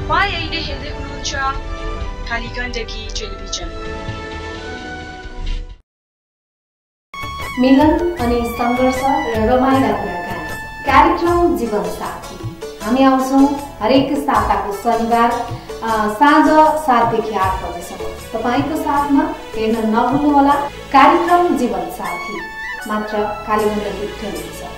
तपाईं अहिले हेर्दै हुनुहुन्छ खाली गण्डकी टेलिभिजन। मिलन अनि संघर्ष र रमाइला कुराकानी कार्यक्रम जीवन साथी। हामी आउँछौं हरेक साताको शनिबार साँझ 7 देखि 8 बजेसम्म तपाईको साथमा। हेर्न नभुल्नुहोला कार्यक्रम जीवन साथी, मात्र खाली गण्डकी टेलिभिजन।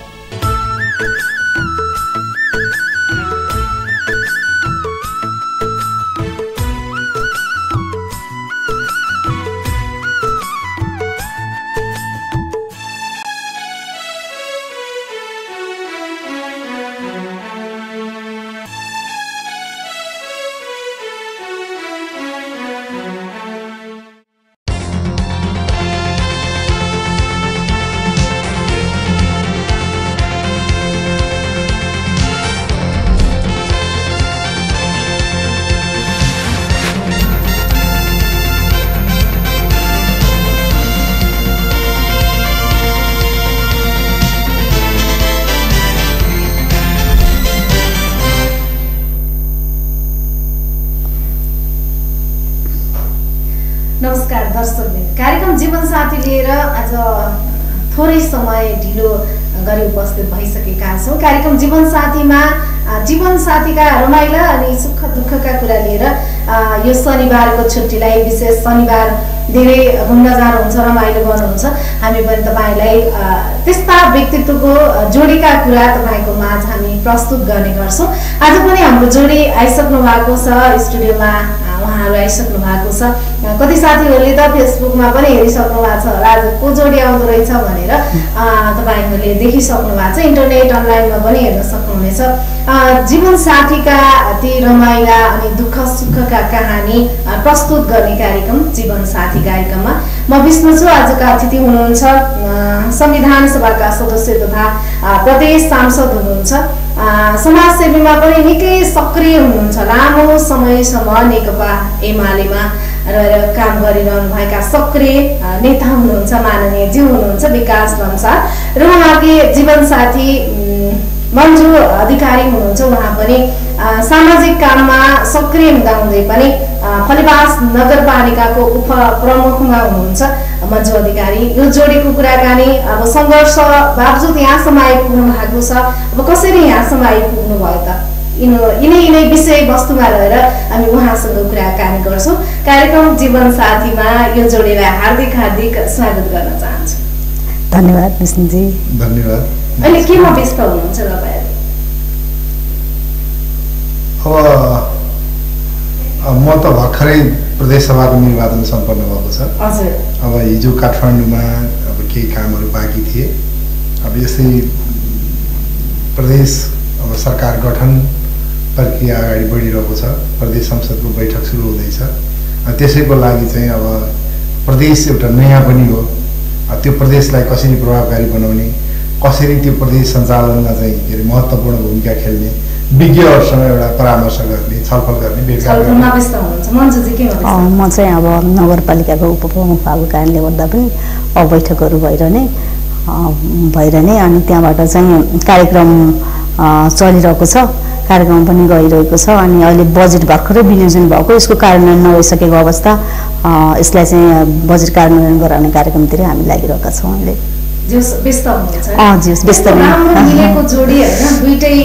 नमस्कार दर्शकवृन्द, कार्यक्रम जीवन साथी लिएर आज थोरै समय ढिलो गरी उपस्थित भइसकेका छौं। कार्यक्रम जीवन साथीमा जीवन साथीका रमाइला अनि सुख दुःखका कुरा लिएर यो शनिबारको छुट्टीलाई विशेष शनिबार धेरै घुम्न जानुहुन्छ, रमाइलो गर्नुहुन्छ। हामी पनि तपाईलाई त्यस्ता व्यक्तित्वको जोडीका कुरा तपाईको माझ हामी प्रस्तुत गर्ने गर्छौं। आज पनि हाम्रो जोडी आइसक्नु भएको छ स्टुडियोमा, उहाँहरू आइसक्नु भएको छ। कति साथीहरूले त फेसबुकमा पनि हेरिसक्नु भएको छ होला आज को जोडी आउँदो रहेछ भनेर तपाईहरूले देखिसक्नु भएको छ। इन्टरनेट अनलाइनमा पनि हेर्न सक्नुहुनेछ। जीवन साथीका ती रमाइला अनि दुःख सुखका कहानी प्रस्तुत गर्ने कार्यक्रम जीवन साथी कार्यक्रममा म विष्णु छु। आजका अतिथि हुनुहुन्छ संविधान सभाका सदस्य तथा प्रदेश सांसद हुनुहुन्छ। समाजसेवीमा पनि निकै सक्रिय हुनुहुन्छ। लामो समयसम्म नेकपा एमालेमा रहेर काम गरिरहनु भएका सक्रिय नेता हुनुहुन्छ, माननीय ज्यू हुनुहुन्छ बिकास lamsal र उहाँकै जीवन साथी manju अधिकारी हुनुहुन्छ। उहाँ पनि सामाजिक काममा सक्रिय हुँदाहुँदै पनि फलेवास नगरपालिकाको उप प्रमुखमा हुनुहुन्छ manju अधिकारी। यो जोडीको कुराकानी अब संघर्ष बावजुद यहाँसम्म आइपुग्नु भएको छ। अब कसरी यहाँसम्म आइपुग्नु भयो त यिनै विषय वस्तुमा रहेर हामी उहाँसँग कुराकानी गर्छौं। कार्यक्रम जीवन साथीमा यो जोडीलाई हार्दिक हार्दिक स्वागत गर्न चाहन्छु। धन्यवाद विष्णुजी। धन्यवाद। अहिले केमा व्यस्त हुनुहुन्छ तपाईहरु? अब म त भर्खरै प्रदेश सभाको निर्वाचन सम्पन्न भएको छ। हजुर। अब हिजो काठमाडौँमा अब केही कामहरू बाँकी थिए। अब यसै प्रदेश अब सरकार गठन प्रक्रिया अगाडि बढिरहेको छ। प्रदेश संसदको बैठक सुरु हुँदैछ। त्यसैको लागि चाहिँ अब प्रदेश एउटा नयाँ पनि हो। त्यो प्रदेशलाई कसरी प्रभावकारी बनाउने, कसरी त्यो प्रदेश सञ्चालनमा चाहिँ के अरे महत्त्वपूर्ण भूमिका खेल्ने, विज्ञहरूसँग एउटा परामर्श गर्ने, छलफल गर्ने व्यस्त हुनुहुन्छ। मन्जुजी के भन्नुहुन्छ? म चाहिँ अब नगरपालिकाको उपप्रमुख भएको कारणले गर्दा पनि अब बैठकहरू भइरहने अनि त्यहाँबाट चाहिँ कार्यक्रम चलिरहेको छ। कार्यक्रम पनि गइरहेको छ अनि अहिले बजेट भर्खरै विनियोजन भएको, यसको कार्यान्वयन नभइसकेको अवस्था। यसलाई चाहिँ बजेट कार्यान्वयन गराउने कार्यक्रमतिर हामी लागिरहेका छौँ अहिले। व्यस्त हुनुहुन्छ? व्यस्त मिलेको जोडी हैन, दुईटै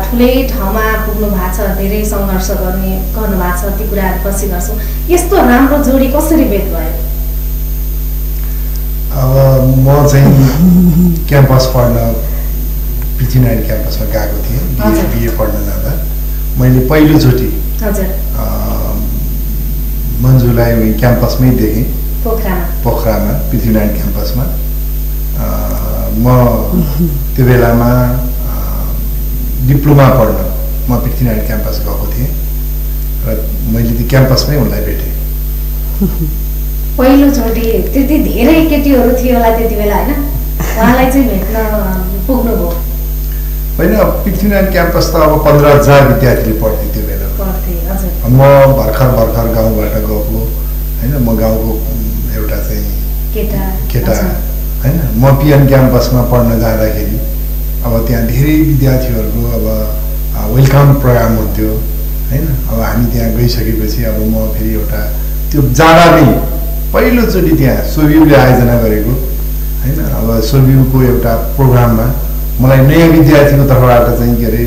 ठुलै ठाउँमा पुग्नु भएको छ, धेरै सङ्घर्ष गर्नु भएको छ। ती कुराहरू पछि गर्छौँ। यस्तो राम्रो जोडी कसरी भेट भयो? अब म चाहिँ क्याम्पस पढ्न पृथ्वीनारायण क्याम्पसमा गएको थिएँ बिए पढ्न जाँदा। मैले पहिलोचोटि मन्जुलाई क्याम्पसमै देखेँ, पोखरामा पृथ्वीनारायण क्याम्पसमा। म त्यो बेलामा डिप्लोमा पढ्न म पृथ्वीनारायण क्याम्पस गएको थिएँ र मैले त्यो क्याम्पसमै उनलाई भेटेँ। पहिलोचोटि त्यति धेरै केटीहरू थियो होला त्यति बेला हैन, उहाँलाई चाहिँ भेट्न पुग्नुभयो? होइन, पृथ्वीनारायण क्याम्पस त अब 15,000 विद्यार्थीले पढ्थे त्यो बेला। म भर्खर गाउँबाट गएको होइन, म गाउँको एउटा चाहिँ केटा हैन। म पिएन क्याम्पसमा पढ्न जाँदाखेरि अब त्यहाँ धेरै विद्यार्थीहरूको अब वेलकम प्रोग्राम हुन्थ्यो हैन। अब हामी त्यहाँ गइसकेपछि अब म फेरि एउटा त्यो जाँदा नै पहिलोचोटि त्यहाँ SUSCRIBE आयोजना गरेको हैन। अब SUSCRIBE को एउटा प्रोग्राममा मलाई नयाँ विद्यार्थीको तर्फबाट चाहिँ के अरे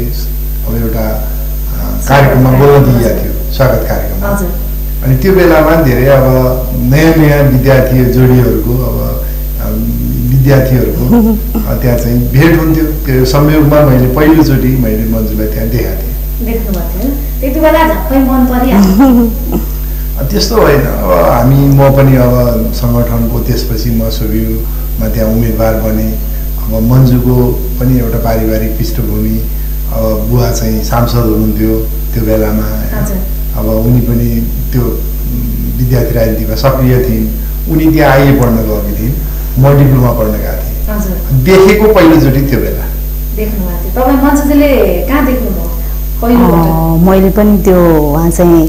अब एउटा कार्यक्रममा बोल्न दिइएको थियो, स्वागत कार्यक्रममा। अनि त्यो बेलामा धेरै अब नयाँ विद्यार्थी जोडीहरूको अब विद्यार्थीहरूको त्यहाँ चाहिँ भेट हुन्थ्यो। त्यो संयोगमा मैले पहिलोचोटि मैले मन्जुलाई त्यहाँ देखाएको थिएँ। देख्नुभएको थियो त्यति बेला झट्टै मन परिहाल्यो? त्यस्तो होइन, अब म पनि अब सङ्गठनको त्यसपछि म SUSCRIBEमा त्यहाँ उम्मेदवार बने। अब मन्जुको पनि एउटा पारिवारिक पृष्ठभूमि, अब बुवा चाहिँ सांसद हुनुहुन्थ्यो त्यो बेलामा। अब उनी पनि त्यो विद्यार्थी राजनीतिमा सक्रिय थिइन्। उनी त्यहाँ आइए पढ्न गएकी थिइन्, म डिप्लोमा पढ्न गएको थिएँ। देखेको पहिलोचोटि त्यो बेला देख्नुभएको थियो। तपाईँ मन्जुजीले कहाँ देख्नुभयो पहिलोपटक? मैले पनि त्यो उहाँ चाहिँ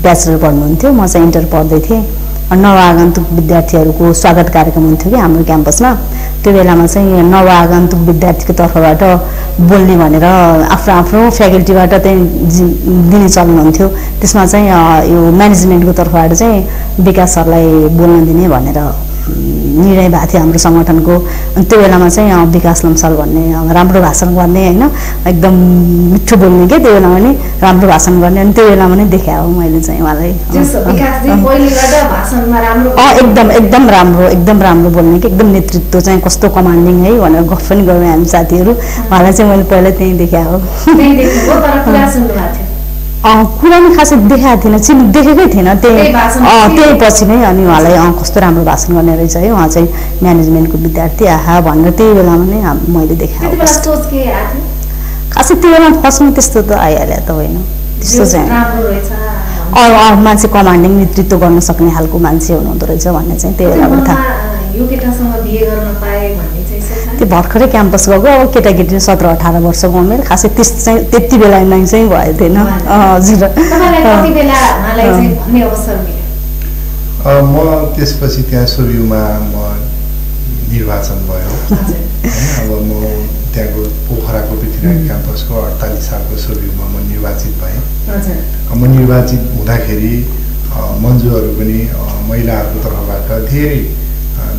ब्याचलर पढ्नुहुन्थ्यो, म चाहिँ इन्टर पढ्दै थिएँ। नवआगन्तुक विद्यार्थीहरूको स्वागत कार्यक्रम हुन्थ्यो कि हाम्रो क्याम्पसमा। त्यो बेलामा चाहिँ नवआगन्तुक विद्यार्थीको तर्फबाट बोल्ने भनेर आफ्नो आफ्नो फ्याकल्टीबाट चाहिँ दिने चलन हुन्थ्यो। त्यसमा चाहिँ यो म्यानेजमेन्टको तर्फबाट चाहिँ बिकास सरलाई बोल्न दिने भनेर निर्णय भएको थियो हाम्रो सङ्गठनको। अनि त्यो बेलामा चाहिँ बिकास lamsal भन्ने राम्रो भाषण गर्ने होइन, एकदम मिठो बोल्ने के त्यो बेलामा नि राम्रो भाषण गर्ने। अनि त्यो बेलामा नै देखाए हो मैले चाहिँ उहाँलाई। एकदम राम्रो बोल्ने कि एकदम नेतृत्व चाहिँ कस्तो कमान्डिङ है भनेर गफ पनि गऱ्यौँ हामी साथीहरू। उहाँलाई चाहिँ मैले पहिला त्यहीँ देखाए हो। कुरा नि खासै देखाएको थिएन, देखेकै थिएन। त्यही पछि नै अनि उहाँलाई कस्तो राम्रो भाषण गर्ने रहेछ है, उहाँ चाहिँ म्यानेजमेन्टको विद्यार्थी आहा भनेर त्यही बेलामा नै मैले देखाएँ। खासै त्यो बेलामा फर्स्टमा त्यस्तो त आइहाल्यो त होइन, त्यस्तो चाहिँ मान्छे कमान्डिङ नेतृत्व गर्न सक्ने खालको मान्छे हुनुहुँदो रहेछ भन्ने चाहिँ त्यही बेलाबाट थाहा। त्यो भर्खरै क्याम्पस गएको, अब केटाकेटी 17-18 वर्षको उमेर, खासै त्यस चाहिँ त्यति बेला नै चाहिँ भएको थिएन। हजुर। म त्यसपछि त्यहाँ SUSCRIBEमा म निर्वाचन भयो। अब म त्यहाँको पोखराको पृथ्वीनारायण क्याम्पसको 48 सालको SUSCRIBEमा म निर्वाचित भएँ। म निर्वाचित हुँदाखेरि मन्जुहरू पनि महिलाहरूको तर्फबाट धेरै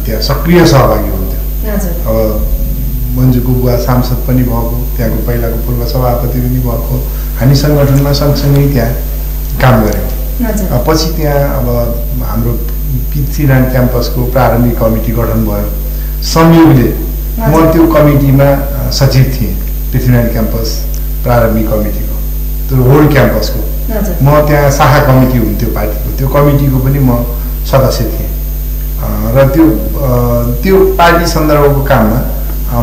त्यहाँ सक्रिय सहभागी हुन्थ्यो। अब मन्जुको बुवा सांसद पनि भएको, त्यहाँको पहिलाको पूर्व सभापति पनि भएको। हामी सङ्गठनमा सँगसँगै त्यहाँ काम गऱ्यौँ। पछि त्यहाँ अब हाम्रो पृथ्वीनारायण क्याम्पसको प्रारम्भिक कमिटी गठन भयो संयोगले। म त्यो कमिटीमा सचिव थिएँ, पृथ्वीनारायण क्याम्पस प्रारम्भिक कमिटीको, त्यो होल क्याम्पसको। म त्यहाँ शाखा कमिटी हुन्थ्यो पार्टीको, त्यो कमिटीको पनि म सदस्य थिएँ। र त्यो पार्टी सन्दर्भको काममा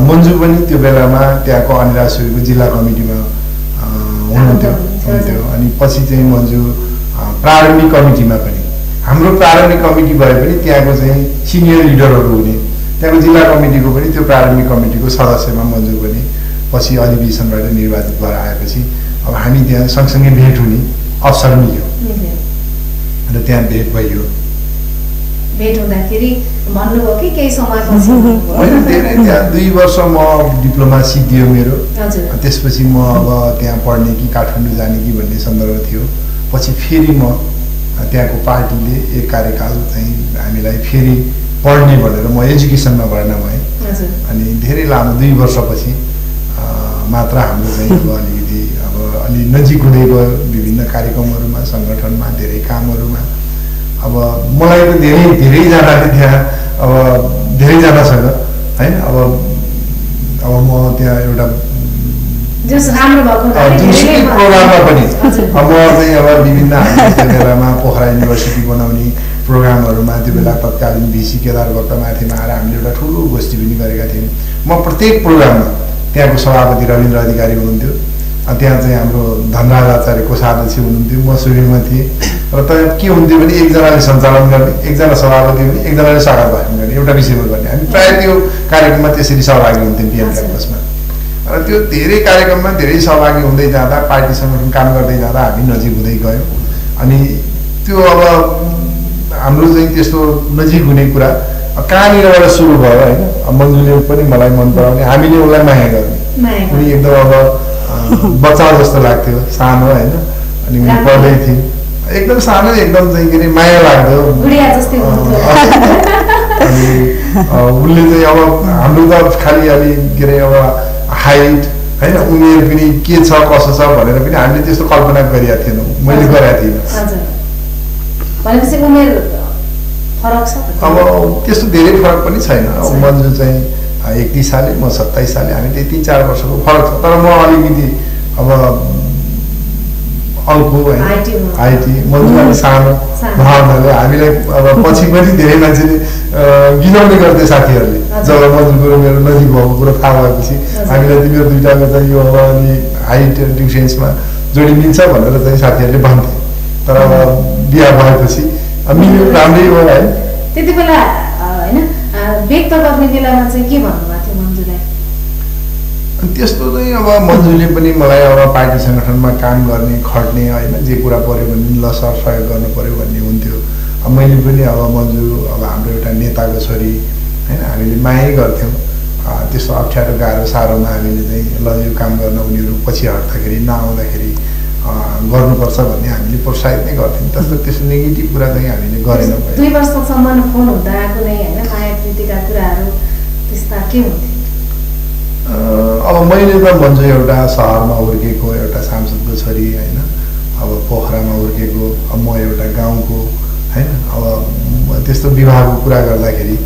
मन्जु पनि त्यो बेलामा त्यहाँको अनिराज SUSCRIBEको जिल्ला कमिटीमा हुनुहुन्थ्यो। अनि पछि चाहिँ मन्जु प्रारम्भिक कमिटीमा पनि, हाम्रो प्रारम्भिक कमिटी भए पनि त्यहाँको चाहिँ सिनियर लिडरहरू हुने, त्यहाँको जिल्ला कमिटीको पनि त्यो प्रारम्भिक कमिटीको सदस्यमा मन्जु पनि पछि अधिवेशनबाट निर्वाचित भएर आएपछि अब हामी त्यहाँ सँगसँगै भेट हुने अवसर मिल्यो र त्यहाँ भेट भइयो। भेट हुँदाखेरि भन्नुभयो कि केही समयपछि होइन, धेरै त्यहाँ 2 वर्ष म डिप्लोमा सिद्धियो मेरो। त्यसपछि म अब त्यहाँ पढ्ने कि काठमाडौँ जाने कि भन्ने सन्दर्भ थियो। पछि फेरि म त्यहाँको पार्टीले एक कार्यकाल चाहिँ हामीलाई फेरि पढ्ने भनेर म एजुकेसनमा भर्ना भएँ। अनि धेरै लामो 2 वर्षपछि मात्र हाम्रो चाहिँ अब अलिकति अब अलि नजिक हुँदै गयो विभिन्न कार्यक्रमहरूमा, सङ्गठनमा, धेरै कामहरूमा। अब मलाई त धेरैजनाले त्यहाँ अब धेरैजनासँग होइन अब म त्यहाँ एउटा जुनसुकै प्रोग्राममा पनि अब म चाहिँ अब विभिन्न त्यो बेलामा पोखरा युनिभर्सिटी बनाउने प्रोग्रामहरूमा त्यो बेला तत्कालीन VC केदार भट्ट माथिमा आएर हामीले एउटा ठुलो गोष्ठी पनि गरेका थियौँ। म प्रत्येक प्रोग्राममा त्यहाँको सभापति रविन्द्र अधिकारी हुनुहुन्थ्यो, त्यहाँ चाहिँ हाम्रो धनराज आचार्य कोषाध्यक्ष हुनुहुन्थ्यो, म SUSCRIBEमा थिएँ। र त के हुन्थ्यो भने एकजनाले सञ्चालन गर्ने, एकजना सभापति हुने, एकजनाले स्वागत भाषण गर्ने, एउटा विषयमा गर्ने। हामी प्रायः त्यो कार्यक्रममा त्यसरी सहभागी हुन्थ्यौँ PM क्याम्पसमा। र त्यो धेरै कार्यक्रममा धेरै सहभागी हुँदै जाँदा, पार्टी सङ्गठन काम गर्दै जाँदा हामी नजिक हुँदै गयौँ। अनि त्यो अब हाम्रो चाहिँ त्यस्तो नजिक हुने कुरा कहाँनिरबाट सुरु भयो होइन। मन्जुले पनि मलाई मन पराउने, हामीले उसलाई माया गर्ने। उनी एकदम अब बच्चा जस्तो लाग्थ्यो सानो होइन अनि म पढ्दै थिएँ एकदम सानो एकदम चाहिँ के अरे माया लाग्थ्यो अनि उसले चाहिँ अब हाम्रो त खालि अलि के अरे अब हाइट होइन उमेर पनि के छ कसो छ भनेर पनि हामीले त्यस्तो कल्पना गरेका थिएनौँ मैले गरेका थिइनँ अब त्यस्तो धेरै फरक पनि छैन अब मन्जु चाहिँ 31 साले म 27 साले हामी त्यही 3-4 वर्षको फरक छ तर म अलिकति अब अल्को होइन आइटी मन्जु अलि सानो भावनाले हामीलाई अब पछि पनि धेरै मान्छेले गिनाउने गर्थे साथीहरूले जब मन्जुको र मेरो नजिक भएको कुरो थाहा भएपछि हामीलाई तिमीहरू दुइटाको चाहिँ यो अब अनि हाइट डिफ्रेन्समा जोडी मिल्छ भनेर चाहिँ साथीहरूले भन्थे तर अब बिहा भएपछि मिल्यो राम्रै हो है त्यति बेला होइन व्यक्त गर्ने बेलामा चाहिँ के भन्नुभएको थियो मन्जुलाई त्यस्तो चाहिँ अब मन्जुले पनि मलाई अब पार्टी सङ्गठनमा काम गर्ने खट्ने होइन जे कुरा पऱ्यो भने ल सर सहयोग गर्नु पऱ्यो भन्ने हुन्थ्यो अब मैले पनि अब मन्जु अब हाम्रो एउटा नेताको छोरी होइन हामीले मायै गर्थ्यौँ त्यस्तो अप्ठ्यारो गाह्रो साह्रोमा हामीले चाहिँ ल यो काम गर्न उनीहरू पछि हट्दाखेरि नआउँदाखेरि गर्नुपर्छ भन्ने हामीले प्रोत्साहित नै गर्थ्यौँ त्यस्तो नेगेटिभ कुरा चाहिँ हामीले गरेनौँ 2 वर्षसम्म फोन हुँदा कुनै होइन माया प्रीतिका कुराहरू त्यस्ता के हुन्थ्यो अब मैले त मन्जु एउटा सहरमा हुर्केको एउटा सांसदको छोरी होइन अब पोखरामा हुर्केको अब म एउटा गाउँको होइन अब त्यस्तो विवाहको कुरा गर्दाखेरि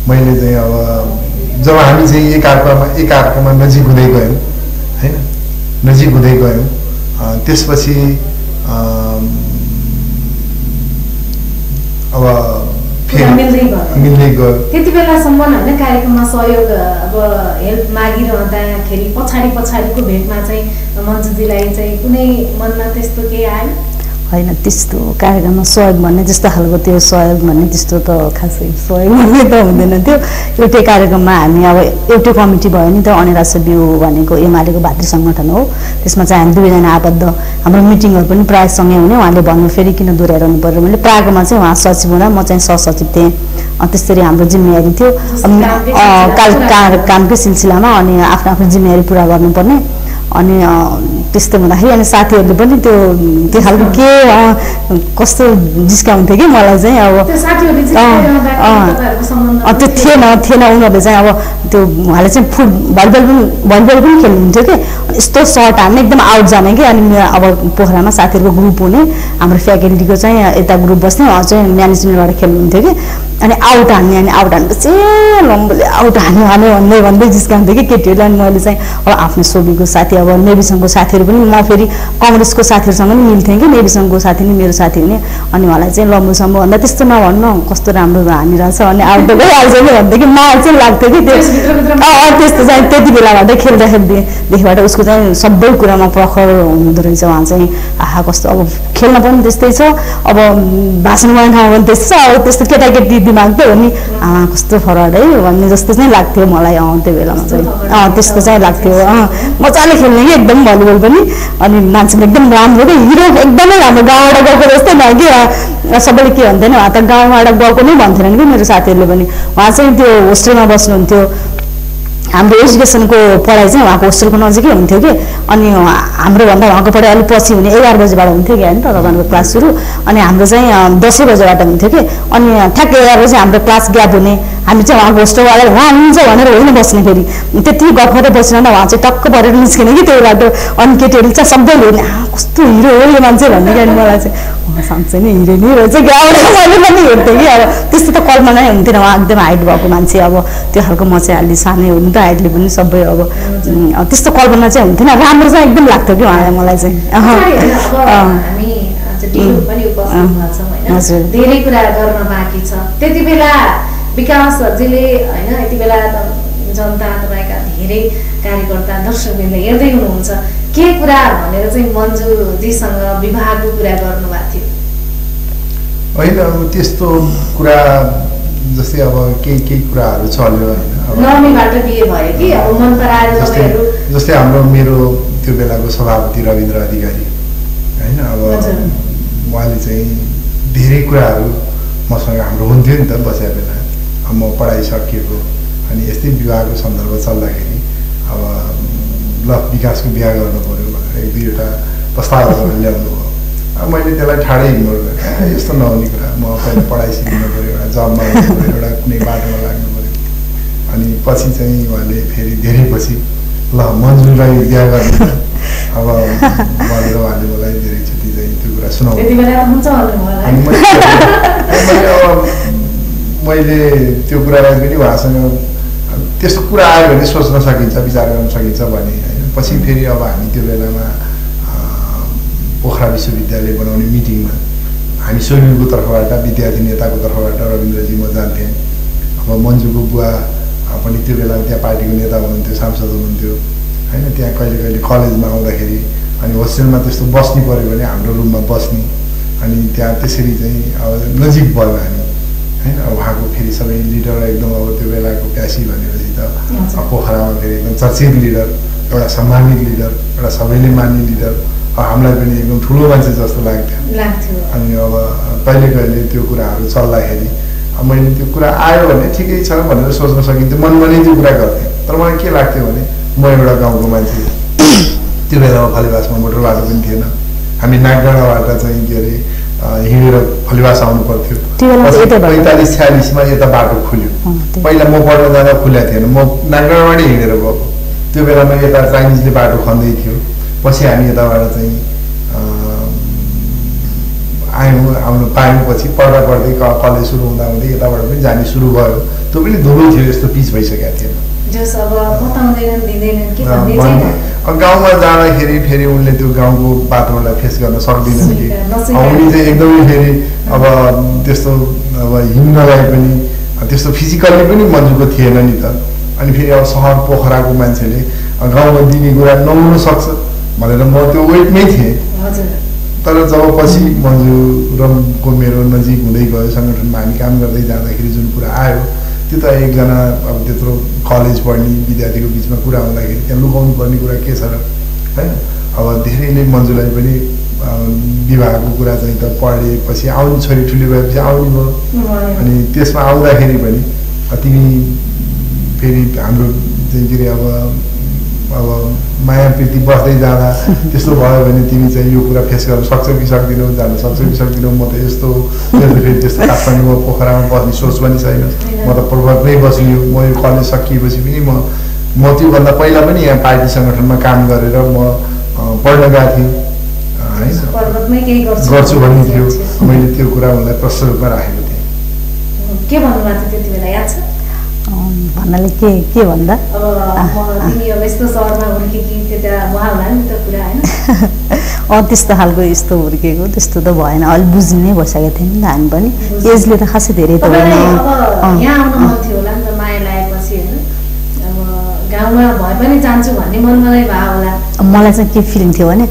मैले चाहिँ अब जब हामी चाहिँ एकअर्कामा नजिक हुँदै गयौँ होइन नजिक हुँदै गयौँ त्यसपछि अब मिल्दै गयो त्यति बेलासम्म होइन कार्यक्रममा सहयोग अब हेल्प मागिरहँदाखेरि पछाडिको भेटमा चाहिँ मन्जुजीलाई चाहिँ कुनै मनमा त्यस्तो केही आयो होइन त्यस्तो कार्यक्रममा सहयोग भन्ने जस्तो खालको त्यो सहयोग भन्ने त्यस्तो त खासै सहयोग भन्ने त हुँदैन थियो एउटै कार्यक्रममा हामी अब एउटै कमिटी भयो नि त SUSCRIBE भनेको एमालेको भातृ सङ्गठन हो त्यसमा चाहिँ हामी दुवैजना आबद्ध हाम्रो मिटिङहरू पनि प्रायः सँगै हुने उहाँले भन्नु फेरि किन दोहोऱ्याइरहनु पर्यो मैले प्रागमा चाहिँ उहाँ सचिव हुँदा म चाहिँ सहसचिव थिएँ त्यसरी हाम्रो जिम्मेवारी थियो कामकै सिलसिलामा अनि आफ्नो जिम्मेवारी पुरा गर्नुपर्ने अनि त्यस्तो हुँदाखेरि अनि साथीहरूले पनि त्यो खालको के कस्तो जिस्काउँथ्यो कि मलाई चाहिँ अब त्यो थिएन उनीहरूले चाहिँ अब त्यो उहाँले चाहिँ भलिबल पनि खेल्नुहुन्थ्यो कि यस्तो सर्ट हान्ने एकदम आउट जाने कि अनि अब पोखरामा साथीहरूको ग्रुप हुने हाम्रो फ्याकल्टीको चाहिँ यता ग्रुप बस्ने चाहिँ म्यानेजमेन्टबाट खेल्नुहुन्थ्यो कि अनि आउट हानेपछि लम्बोले आउट हान्यो भन्दै जिस्काउँथ्यो कि केटीहरूले अनि मैले चाहिँ अब आफ्नो सोबीको साथी अब नेभी सङ्घको साथीहरू पनि म फेरि कङ्ग्रेसको साथीहरूसँग पनि मिल्थेँ कि नेभी सङ्घको साथी नि मेरो साथी हुने अनि उहाँलाई चाहिँ लम्बोसम्म भन्दा त्यस्तो नभन्नु कस्तो राम्रो हानिरहेछ अनि आउट त गइहाल्छ नि भन्थ्यो कि माया चाहिँ लाग्थ्यो कि त्यस्तो चाहिँ त्यति बेलाबाट खेल्दाखेरिदेखिबाट उसको चाहिँ सबै कुरामा प्रखर हुँदो रहेछ उहाँ चाहिँ आहा कस्तो अब खेल्न पनि त्यस्तै छ अब भाषण गर्ने ठाउँमा पनि त्यस्तै छ अब त्यस्तो केटाकेटी दिमाग त हो नि कस्तो फरक है भन्ने जस्तो चाहिँ लाग्थ्यो मलाई त्यो बेलामा चाहिँ त्यस्तो चाहिँ लाग्थ्यो मजाले खेल्ने कि एकदम भलिबल पनि अनि मान्छे एकदम राम्रो कि हिरो एकदमै राम्रो गाउँबाट गएको जस्तै भयो कि सबैले के भन्थेन उहाँ त गाउँबाट गएको नै भन्थेनन् कि मेरो साथीहरूले पनि उहाँ चाहिँ त्यो होस्टेलमा बस्नुहुन्थ्यो हाम्रो एजुकेसनको पढाइ चाहिँ उहाँको होस्टेलको नजिकै हुन्थ्यो कि अनि हाम्रोभन्दा उहाँको पढाइ अलिक पछि हुने 11 बजीबाट हुन्थ्यो कि होइन त तपाईँको क्लास सुरु अनि हाम्रो चाहिँ 10 बजीबाट हुन्थ्यो कि अनि ठ्याक्कै 11 बजी हाम्रो क्लास ग्याप हुने हामी चाहिँ उहाँको होस्टेलवाला उहाँ हुन्छ भनेर होइन बस्ने फेरि त्यति गफ गरेर बसिरहँदा उहाँ चाहिँ टक्क परेर निस्किने कि त्यो बाटो अनि केटीहरू चाहिँ सबैले हेर्ने कस्तो हिरो हो यो मान्छे भन्ने कि अनि मलाई चाहिँ साँच्चै नै हिरो नै रहेछ कि अब मैले पनि हेर्थेँ कि अब त्यस्तो त कल्पना नै हुन्थेन उहाँ एकदम हाइट भएको मान्छे अब त्यो खालको म चाहिँ अलि सानै हुनु त हाइटले पनि सबै अब त्यस्तो कल्पना चाहिँ हुन्थेन राम्रो चाहिँ एकदम लाग्थ्यो कि उहाँलाई मलाई चाहिँ धेरै कुरा गर्न बाँकी छ त्यति बेला विकासजीले होइन यति बेला जनता तपाईँका धेरै कार्यकर्ता दर्शकहरूले हेर्दै हुनुहुन्छ के कुरा भनेर चाहिँ मन्जुजीसँग विवाहको कुरा गर्नुभएको थियो होइन अब त्यस्तो कुरा जस्तै अब केही कुराहरू चल्यो होइन नर्मीबाट बिहे भयो कि अब मन पराएर तपाईँहरू जस्तै मेरो त्यो बेलाको सभापति रविन्द्र अधिकारी होइन अब उहाँले चाहिँ धेरै कुराहरू मसँग हाम्रो हुन्थ्यो नि त बसेको बेला म पढाइ सकिएको अनि यस्तै विवाहको सन्दर्भ चल्दाखेरि अब ल विकासको बिहा गर्नु पऱ्यो भनेर 1-2वटा प्रस्तावहरू ल्याउनु भयो। मैले त्यसलाई ठाडै इग्नोर गरेँ, यस्तो नहुने कुरा, म पहिला पढाइ सिक्नु पऱ्यो, एउटा जबमा हुनु पऱ्यो, एउटा कुनै बाटोमा लाग्नु पऱ्यो। अनि पछि चाहिँ उहाँले फेरि धेरै पछि ल मन्जुलाई बिहा गर्ने अब भनेर उहाँले मलाई धेरैचोटि चाहिँ त्यो कुरा सुनाउनु। अनि मैले त्यो कुरालाई पनि उहाँसँग त्यस्तो कुरा आयो भने सोच्न सकिन्छ, विचार गर्न सकिन्छ भने होइन। पछि फेरि अब हामी त्यो बेलामा पोखरा विश्वविद्यालय बनाउने मिटिङमा हामी सोनिलको तर्फबाट, विद्यार्थी नेताको तर्फबाट रविन्द्रजी म जान्थेँ। अब मन्जुको बुवा पनि त्यो बेला त्यहाँ पार्टीको नेता हुनुहुन्थ्यो, सांसद हुनुहुन्थ्यो होइन। त्यहाँ कहिले कहिले कलेजमा आउँदाखेरि अनि होस्टेलमा त्यस्तो बस्नु पऱ्यो भने हाम्रो रुममा बस्ने, अनि त्यहाँ त्यसरी चाहिँ अब नजिक भयो हामी होइन। अब उहाँको फेरि सबै लिडर एकदम अब त्यो बेलाको प्यासी भनेपछि त पोखरामा फेरि एकदम चर्चित लिडर, एउटा सम्मानित लिडर, एउटा सबैले मान्ने लिडर, हामीलाई पनि एकदम ठुलो मान्छे जस्तो लाग्थ्यो। अनि अब कहिले कहिले त्यो कुराहरू चल्दाखेरि मैले त्यो कुरा आयो भने ठिकै छ भनेर सोच्न सकिन्थ्यो, मनमा नै त्यो कुरा गर्थेँ। तर मलाई के लाग्थ्यो भने म एउटा गाउँको मान्छे, त्यो बेलामा फलेवासमा मोटर बाटो पनि थिएन, हामी नागडाँडाबाट चाहिँ के अरे हिँडेर फलेवास आउनु पर्थ्यो। 45-46मा यता बाटो खुल्यो, पहिला म पढ्न जाँदा खुल्या थिएन, म नागडाँडाबाटै हिँडेर गएको। त्यो बेलामा यता चाइनिजले बाटो खन्दै थियो, पछि हामी यताबाट चाहिँ आउनु पायौँ। पछि पढ्दा पढ्दै कलेज सुरु हुँदा हुँदै यताबाट पनि जाने सुरु भयो। त्यो पनि धुलो थियो, यस्तो पिच भइसकेको थिएन। गाउँमा जाँदाखेरि फेरि उनले त्यो गाउँको बाटोलाई फेस गर्न सक्दिनन् कि उनी चाहिँ एकदमै फेरि अब त्यस्तो अब हिँड्नलाई पनि त्यस्तो फिजिकल्ली पनि मन्जुको थिएन नि त। अनि फेरि अब सहर पोखराको मान्छेले गाउँमा दिने कुरा नहुन सक्छ भनेर म त्यो वेटमै थिएँ। तर जब पछि मन्जु र को मेरो नजिक हुँदै गयो, सङ्गठनमा हामी काम गर्दै जाँदाखेरि जुन कुरा आयो त्यो त एकजना अब त्यत्रो कलेज पढ्ने विद्यार्थीको बिचमा कुरा हुँदाखेरि त्यहाँ लुकाउनु पर्ने कुरा के छ र होइन। अब धेरैले मन्जुलाई पनि विवाहको कुरा चाहिँ त पढेपछि आउने, छोरी ठुली भएपछि आउने भयो। अनि त्यसमा आउँदाखेरि पनि तिमी फेरि हाम्रो चाहिँ के अरे अब माया प्रीति बस्दै जाँदा त्यस्तो भयो भने तिमी चाहिँ यो कुरा फेस गर्न सक्छौ कि सक्दिनौ, जान सक्छौ कि सक्दिनौ। म त यस्तो फेरि त्यस्तो काठमाडौँमा पोखरामा बस्ने सोच पनि छैन, म त पर्वतमै बस्ने हो। म यो कलेज सकिएपछि पनि म त्योभन्दा पहिला पनि यहाँ पार्टी सङ्गठनमा काम गरेर म पढ्न गएको थिएँ होइन, गर्छु भन्ने थियो। मैले त्यो कुरा उनलाई प्रश्न रूपमा राखेको थिएँ। के भन्नुभएको थियो त्यति बेला, याद छ? भन्नाले के भन्दा त्यस्तो खालको यस्तो हुर्केको त्यस्तो त भएन, अलिक बुझ्ने नै भइसकेको थियो नि त हामी पनि। एजले त खासै धेरै त होइन। गाउँमा भए पनि जान्छु भन्ने मनमा नै भयो होला। मलाई चाहिँ के फिलिङ थियो भने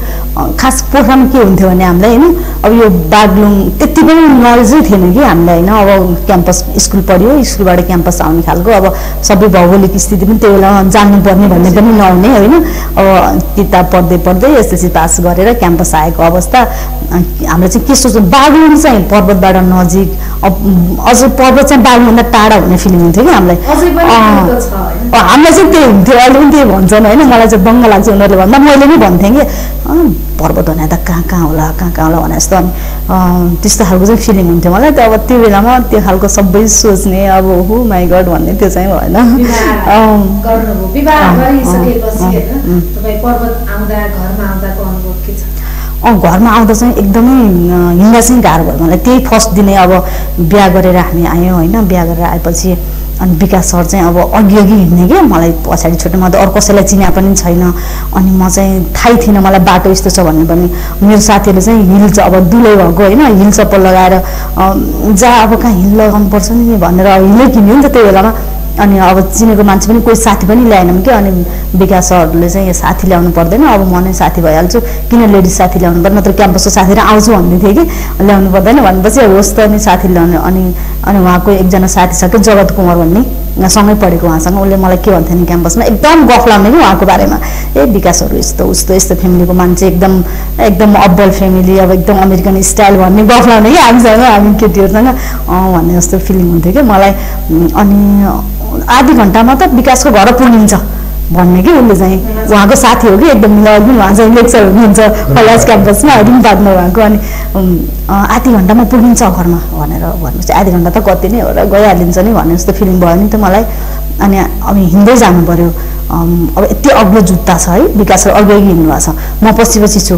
खास पोखरामा के हुन्थ्यो भने हामीलाई होइन, अब यो बागलुङ त्यति पनि नलेजै थिएन कि हामीलाई होइन। अब क्याम्पस स्कुल पढ्यो, स्कुलबाट क्याम्पस आउने खालको अब सबै भौगोलिक स्थिति पनि त्यो बेला जान्नुपर्ने भन्ने पनि नहुने होइन। अब किताब पढ्दै पढ्दै एसएससी पास गरेर क्याम्पस आएको अवस्था। हामीलाई चाहिँ के सोच्नु, बागलुङ चाहिँ पर्वतबाट नजिक, अझ पर्वत चाहिँ बागलुङभन्दा टाढा हुने फिलिङ हुन्थ्यो कि हामीलाई। हामीलाई चाहिँ त्यही हुन्थ्यो, अहिले पनि त्यही भन्छन् होइन। मलाई चाहिँ दङ्ग लाग्छ उनीहरूले भन्दा, मैले पनि भन्थेँ कि पर्वत भने त कहाँ होला भने जस्तो। अनि त्यस्तो खालको चाहिँ फिलिङ हुन्थ्यो मलाई त। अब त्यो बेलामा त्यो खालको सबै सोच्ने अब हो माई गड भन्ने त्यो चाहिँ भएन। घरमा आउँदा चाहिँ एकदमै हिँड्दा चाहिँ गाह्रो भयो मलाई। त्यही फर्स्ट दिनै अब बिहा गरेर हामी आयौँ होइन। बिहा गरेर आएपछि अनि विकास सर चाहिँ अब अघि हिँड्ने कि मलाई पछाडि छुट्टै, म त अरू कसैलाई चिना पनि छैन। अनि म चाहिँ थाहै थिइनँ मलाई बाटो यस्तो छ भन्ने पनि। मेरो साथीहरूले चाहिँ हिल अब दुलै भएको होइन, हिल चप्पल लगाएर जा अब कहाँ हिल लगाउनुपर्छ नि भनेर हिलै किन्यो नि त त्यो बेलामा। अनि अब चिनेको मान्छे पनि कोही साथी पनि ल्याएनौँ कि। अनि विकास सरहरूले चाहिँ यो साथी ल्याउनु पर्दैन, अब म नै साथी भइहाल्छु, किन लेडिज साथी ल्याउनु पर्दैन, नत्र क्याम्पसको साथीहरू आउँछु भन्दै थिएँ कि, ल्याउनु पर्दैन भनेपछि होस् त नि साथी ल्याउने। अनि उहाँको एकजना साथी छ कि जगत कुमार भन्ने, सँगै पढेको उहाँसँग। उसले मलाई के भन्थ्यो नि क्याम्पसमा एकदम गफ लाउने कि उहाँको बारेमा, विकासहरू यस्तो उस्तो यस्तो फ्यामिलीको मान्छे, एकदम अब्बल फ्यामिली, अब एकदम अमेरिकन स्टाइल भन्ने गफ लाउने कि हामीसँग, हामी केटीहरूसँग भन्ने जस्तो फिलिङ हुन्थ्यो कि मलाई। अनि आधी घन्टामा त विकासको घर पुगिन्छ भन्ने कि उसले चाहिँ उहाँको साथी हो कि एकदम मिलाउने उहाँ चाहिँ लेक्चर हुनुहुन्छ फलेवास क्याम्पसमा रिमपाटमा उहाँको अनि आधी घन्टामा पुगिन्छ घरमा भनेर भन्नुहोस् आधी घन्टा त कति नै हो र गइहालिन्छ नि भन्ने जस्तो फिलिङ भयो नि त मलाई अनि अब हिँड्दै जानु पर्यो अब यति अग्लो जुत्ता छ है विकास अघि हिँड्नु भएको छ म पछि छु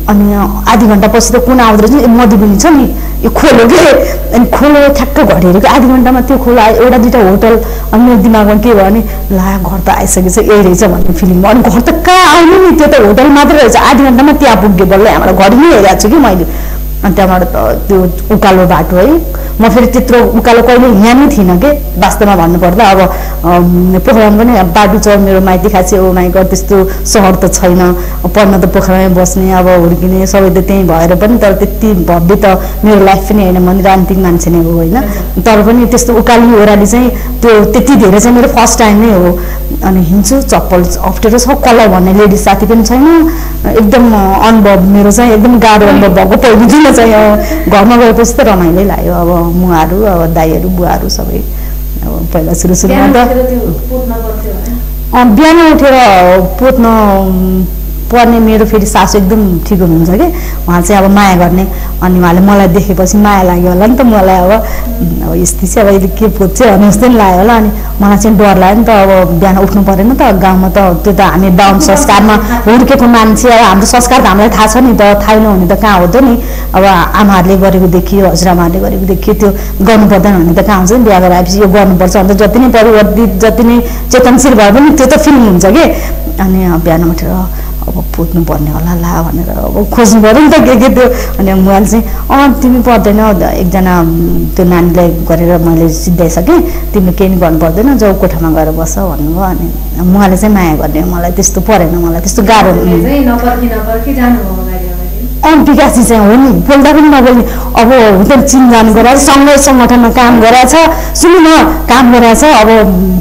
अनि आधी घन्टा पछि त कुन आउँदो रहेछ मधुबनी छ नि यो खोलो के अनि खोलो ठ्याक्क घडी हेरेको आधी घन्टामा त्यो खोलो एउटा दुईवटा होटल अनि मेरो दिमागमा के भयो भने ला घर त आइसकेछ यही रहेछ भन्ने फिलिङ भयो अनि घर त कहाँ आउनु नि त्यो त होटल मात्रै रहेछ आधी घन्टामा त्यहाँ पुग्यो बल्ल हाम्रो घडी नै हेरेको छु कि मैले अनि त्यहाँबाट त्यो उकालो बाटो है म फेरि त्यत्रो उकालो कहिले यहाँ नै थिइनँ कि वास्तवमा भन्नुपर्दा अब पोखरामा पनि बाटो छ मेरो माइती खाँचे ओ माइ गड त्यस्तो सहर त छैन पढ्न त पोखरामै बस्ने अब हुर्किने सबै त त्यहीँ भएर पनि तर त्यति भव्य त मेरो लाइफ पनि होइन म राजनीतिक मान्छे नै हो होइन तर पनि त्यस्तो उकाली ओह्राली चाहिँ त्यो त्यति धेरै चाहिँ मेरो फर्स्ट टाइम नै हो अनि हिँड्छु चप्पल अप्ठ्यारो छ कसलाई भन्ने लेडिज साथी पनि छैन एकदम अनुभव मेरो चाहिँ एकदम गाह्रो अनुभव भएको पहिलो दिन चाहिँ घरमा गएपछि त रमाइलो लाग्यो अब मुवाहरू अब दाइहरू बुवाहरू सबै अब पहिला सुरुमा त बिहान उठेर पोत्न पर्ने मेरो फेरि सासू एकदम ठिक हुनुहुन्छ कि उहाँ चाहिँ अब माया गर्ने अनि उहाँले मलाई देखेपछि माया लाग्यो होला नि त मलाई अब यस्तै चाहिँ अब अहिले के पोत्छ भने जस्तै नि लाग्यो होला अनि मलाई चाहिँ डर लाग्यो नि त अब बिहान उठ्नु परेन त गाउँमा त त्यो त हामी बाहुन संस्कारमा हुर्केको मान्छे अब हाम्रो संस्कार त हामीलाई थाहा छ नि त थाहा नहुने त कहाँ हो त नि अब आमाहरूले गरेको देखियो हजुरआमाहरूले गरेको देखियो त्यो गर्नु पर्दैन भने त कहाँ हुन्छ नि बिहा गरेर आएपछि यो गर्नुपर्छ अन्त जति नै परिवर्तित जति नै चेतनशील भए पनि त्यो त फिलिङ हुन्छ कि अनि बिहान उठेर अब पोत्नु पर्ने होला ला भनेर अब खोज्नु पऱ्यो नि त के त्यो अनि मुवाले चाहिँ तिमी पर्दैन एकजना त्यो नानीलाई गरेर मैले सिद्धाइसकेँ तिमीले केही नि गर्नु पर्दैन जाऊ कोठामा गएर बस भन्नुभयो अनि मुवाले चाहिँ माया गर्ने मलाई त्यस्तो परेन मलाई त्यस्तो गाह्रो विकासी चाहिँ हो नि बोल्दा पनि नबोल्ने अब हुन्छ चिनजान गराएर सँगै सङ्गठनमा काम गराएको छ सुन्नु न काम गराएको छ अब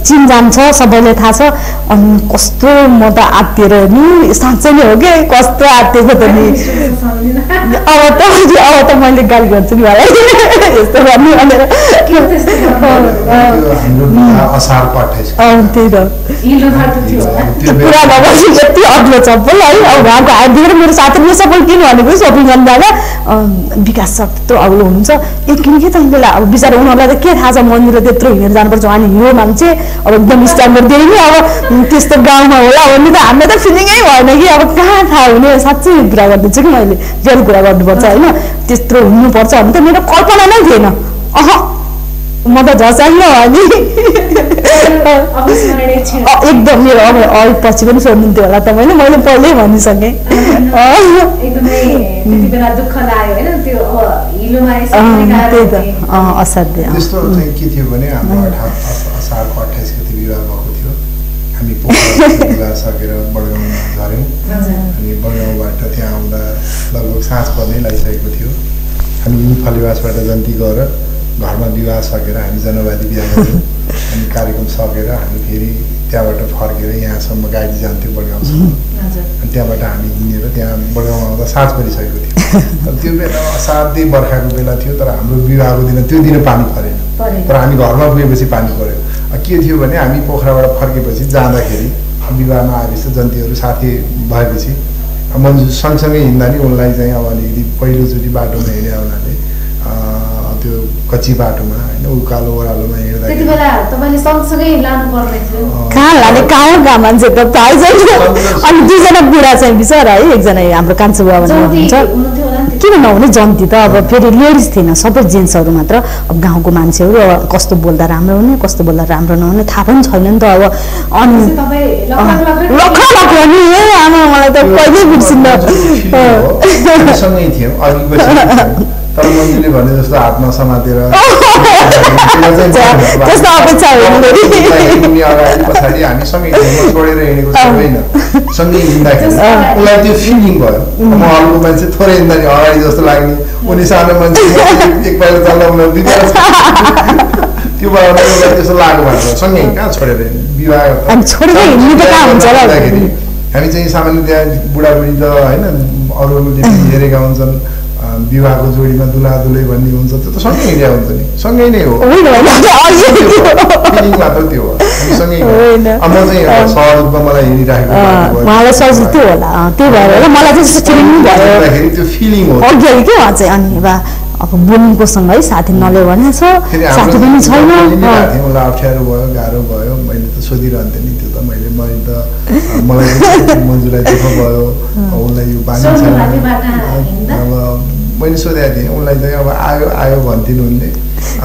चिनजान छ सबैले थाहा छ अनि कस्तो म त आत्तिएर नि साँच्चै नै हो कि कस्तो आत्तिएको त नि अब त मैले गाली गर्छु नि मलाई यस्तो गर्नु भनेर त्यही त पुरा नबसी यति अग्लो चप्पल है अब उहाँको आइदिएर मेरो साथीले सबै किन भनेको सपिङ गर्नु जाँदा विकास सर त्यत्रो अग्लो हुनुहुन्छ ए किन के त अब बिचरा उनीहरूलाई त के थाहा छ मन्दिरले त्यत्रो हिँडेर जानुपर्छ अनि हिँड्यो मान्छे अब एकदम स्ट्यान्डर्ड दिए नि अब त्यस्तो गाउँमा होला भन्ने त हामीलाई त फिलिङै भएन कि अब कहाँ थाहा हुने साँच्चै कुरा गरिदिन्छु कि मैले रियल कुरा गर्नुपर्छ होइन त्यत्रो हिँड्नुपर्छ भने त मेरो कल्पना नै थिएन म त झसाङ नि एकदम मेरो अब पछि पनि सोध्नुहुन्थ्यो होला तपाईँले मैले पहिल्यै भनिसकेँ असाध्य त्यस्तो चाहिँ के थियो भने हाम्रो असारको 28 गते विवाह भएको थियो हामी पोखरा विवाह सकेर बडगाउँमा झऱ्यौँ अनि बडगाउँबाट त्यहाँ आउँदा लगभग साँझ पर्नै लागिसकेको थियो हामी फलेवासबाट जन्ती गएर घरमा विवाह सकेर हामी जनवादी बिहा गऱ्यौँ अनि कार्यक्रम सकेर हामी फेरि त्यहाँबाट फर्केर यहाँसम्म गाडी जान्थ्यौँ बडगाउँसम्म अनि त्यहाँबाट हामी हिँडेर त्यहाँ बडगाउँमा आउँदा साँझ परिसकेको थियो त्यो बेला असाध्यै बर्खाको बेला थियो तर हाम्रो विवाहको दिन त्यो दिन पानी परेन तर हामी घरमा पुगेपछि पानी पर्यो के थियो भने हामी पोखराबाट फर्केपछि जाँदाखेरि विवाहमा आएपछि जन्तीहरू साथी भएपछि मन्जु सँगसँगै हिँड्दा नि उनलाई चाहिँ अब अलिकति पहिलोचोटि बाटोमा हिँडे हुनाले त्यो कच्ची बाटोमा होइन उकालो ओह्रालोमा हिँड्दा कहाँ लाने कहाँ मान्छे त थाहै छैन अनि दुईजना बुढा चाहिँ बिचरा है एकजना हाम्रो कान्छो बुवा भनेर हुनुहुन्छ किन नहुने जन्ती त अब फेरि लेडिज थिएन सबै जेन्ट्सहरू मात्र अब गाउँको मान्छेहरू अब कस्तो बोल्दा राम्रो हुने कस्तो बोल्दा राम्रो नहुने थाहा पनि छैन नि त अब अनि लखा नि आमा मलाई त कहिल्यै बिर्सिन्न तर मन्जुले भने जस्तो हातमा समातेर अगाडि पछाडि हामी सँगै छोडेर हिँडेको छैन सँगै हिँड्दाखेरि उसलाई त्यो फिलिङ भयो म अर्को मान्छे थोरै हिँड्दा नि अगाडि जस्तो लाग्ने उनी सानो मान्छे एक पाइला चलाउन त्यो भएर उसलाई त्यस्तो लाग्यो भनेर सँगै कहाँ छोडेर विवाह हामी चाहिँ सामान्य त्यहाँ बुढाबुढी त होइन अरू हेरेका हुन्छन् विवाहको जोडीमा दुला दुलै भन्ने हुन्छ त्यो त सँगै हिँड्या हुन्छ नि सँगै नै हो फिलिङ मात्र त्यो हो सँगै म चाहिँ सहज रूपमा मलाई हिँडिराखेको उहाँलाई सजिलो त्यो होला त्यो भएर होला मलाई चाहिँ फिलिङ भयो त्यो फिलिङ हो अघि के भन्छ अनि बा अब बोल्नुकोसँग है साथी नल्याउ भने छ साथी पनि छैन मलाई अप्ठ्यारो भयो गाह्रो भयो मैले त सोधिरहन्थेँ नि त्यो त मैले त मलाई मन्जुलाई दुःख भयो उसलाई यो बानी छ अब मैले सोधेको थिएँ उसलाई चाहिँ अब आयो आयो भन्थिन् उनले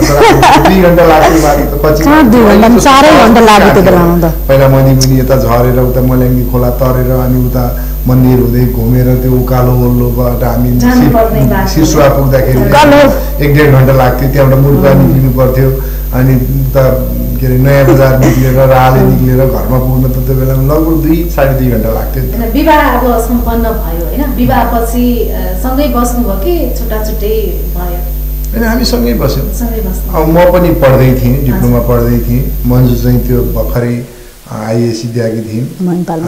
2 घन्टा लाग्थ्यो बाटो त पछि 4 घन्टा लाग्यो त्यो बेलामा त पहिला मनिमुनि यता झरेर उता मल्याङ्गी खोला तरेर अनि उता मन्दिर हुँदै घुमेर त्यो उकालो ओल्लोबाट हामी सिरसुवा पुग्दाखेरि 1.5 घन्टा लाग्थ्यो त्यहाँबाट मुर्गा निक्लिनु पर्थ्यो अनि उता के अरे नयाँ बजार निक्लेर राले निक्लेर घरमा पुग्न त त्यो बेलामा लगभग 2-2.5 घन्टा लाग्थ्यो विवाह अब सम्पन्न भयो होइन विवाहपछि सँगै बस्नुभयो कि छुट्टा छुट्टै भयो होइन हामी सँगै बस्यौँ अब म पनि पढ्दै थिएँ डिप्लोमा पढ्दै थिएँ मन्जु चाहिँ त्यो भर्खरै आइएस विद्यार्थी थिइन्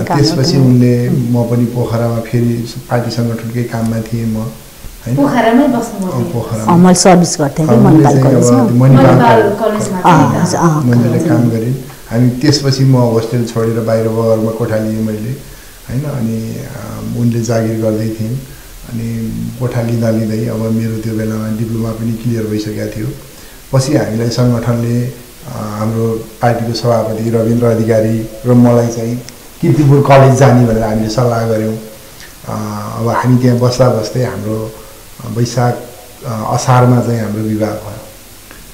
त्यसपछि उनले म पनि पोखरामा फेरि पार्टी सङ्गठनकै काममा थिएँ म हैन पोखरामै बस्नुभयो पोखरामा मैले सर्भिस गर्थेँ कि मणिपाल कलेजमा मन्जुले काम गरिन् हामी त्यसपछि म होस्टेल छोडेर बाहिर बगरमा कोठा लिएँ मैले हैन अनि उनले जागिर गर्दै थिइन् अनि कोठा लिँदा लिँदै अब मेरो त्यो बेलामा डिप्लोमा पनि क्लियर भइसकेको थियो पछि हामीलाई सङ्गठनले हाम्रो पार्टीको सभापति रविन्द्र अधिकारी र मलाई चाहिँ कीर्तिपुर कलेज जाने भनेर हामीले सल्लाह गऱ्यौँ अब हामी त्यहाँ बस्दा बस्दै हाम्रो वैशाख असारमा चाहिँ हाम्रो विवाह भयो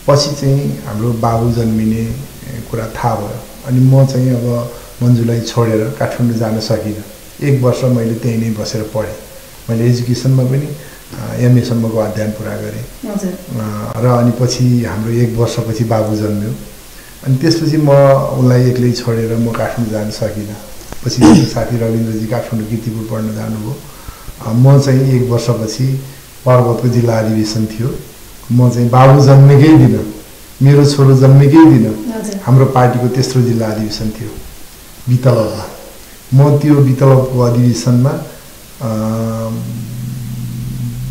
पछि चाहिँ हाम्रो बाबु जन्मिने कुरा थाहा भयो अनि म चाहिँ अब मन्जुलाई छोडेर काठमाडौँ जान सकिनँ 1 वर्ष मैले त्यहीँ नै बसेर पढेँ मैले एजुकेसनमा पनि एमएसम्मको अध्ययन पुरा गरेँ र अनि पछि हाम्रो 1 वर्षपछि बाबु जन्मियो अनि त्यसपछि म उसलाई एक्लै छोडेर म काठमाडौँ जान सकिनँ पछि साथी रविन्द्रजी काठमाडौँ कीर्तिपुर पढ्न जानुभयो म चाहिँ 1 वर्षपछि पर्वतको जिल्ला अधिवेशन थियो म चाहिँ बाबु जन्मेकै दिन मेरो छोरो जन्मेकै दिन हाम्रो पार्टीको तेस्रो जिल्ला अधिवेशन थियो बितलबमा म त्यो बितलबको अधिवेशनमा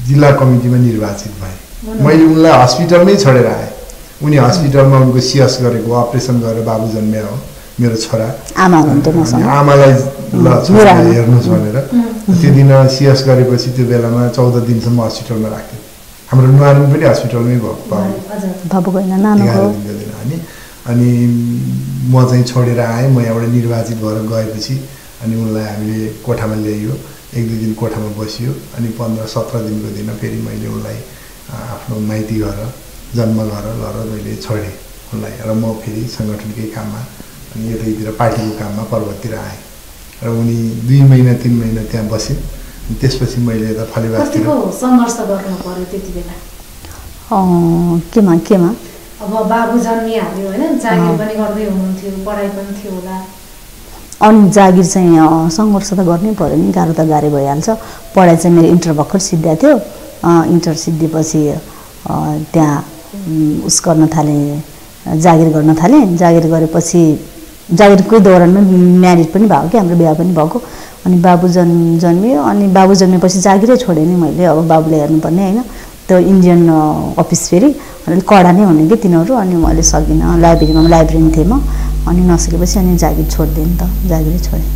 जिल्ला कमिटीमा निर्वाचित भएँ मैले उनलाई हस्पिटलमै छोडेर आएँ उनी हस्पिटलमा उनको सिएस गरेको अपरेसन गरेर बाबु जन्मिया हो मेरो छोरा आमालाई हेर्नुहोस् भनेर त्यो दिन सिएस गरेपछि त्यो बेलामा 14 दिनसम्म हस्पिटलमा राख्थ्यो हाम्रो नुहारिन पनि हस्पिटलमै भयो अनि म चाहिँ छोडेर आएँ म यहाँबाट निर्वाचित भएर गएपछि अनि उनलाई हामीले कोठामा ल्याइयो 1-2 दिन कोठामा बसियो अनि 15-17 दिनको दिन फेरि मैले उनलाई आफ्नो माइती घर जन्म घर लर मैले छोडेँ उनलाई र म फेरि सङ्गठनकै काममा अनि यतैतिर पार्टीको काममा पर्वततिर आएँ र उनी 2 महिना 3 महिना त्यहाँ बसिन् त्यसपछि मैले यता फलेवासतिर सङ्घर्ष गर्नु पर्यो त्यति बेला केमा अब बाबु जन्मिहाल्यो होइन जागिर पनि गर्दै हुनुहुन्थ्यो पढाइ पनि थियो होला अनि जागिर चाहिँ सङ्घर्ष त गर्नै पर्यो नि गाह्रो त गाह्रै भइहाल्छ पढाइ चाहिँ मेरो इन्टर भर्खर सिद्धिएको थियो इन्टर सिद्धिएपछि त्यहाँ उस गर्न थालेँ जागिर गर्न थालेँ जागिर गरेपछि जागिरकै दौरानमा म्यारिड पनि भएको कि हाम्रो बिहा पनि भएको अनि बाबु जन्मियो अनि बाबु जन्मेपछि जागिरै छोडेँ नि मैले अब बाबुले हेर्नुपर्ने होइन त्यो इन्डियन अफिस फेरि अलिक कडा नै हुने कि तिनीहरू अनि मैले सकिनँ लाइब्रेरीमा थिएँ म अनि नसकेपछि अनि जागिर छोडिदिएँ नि त जागिरै छोडेँ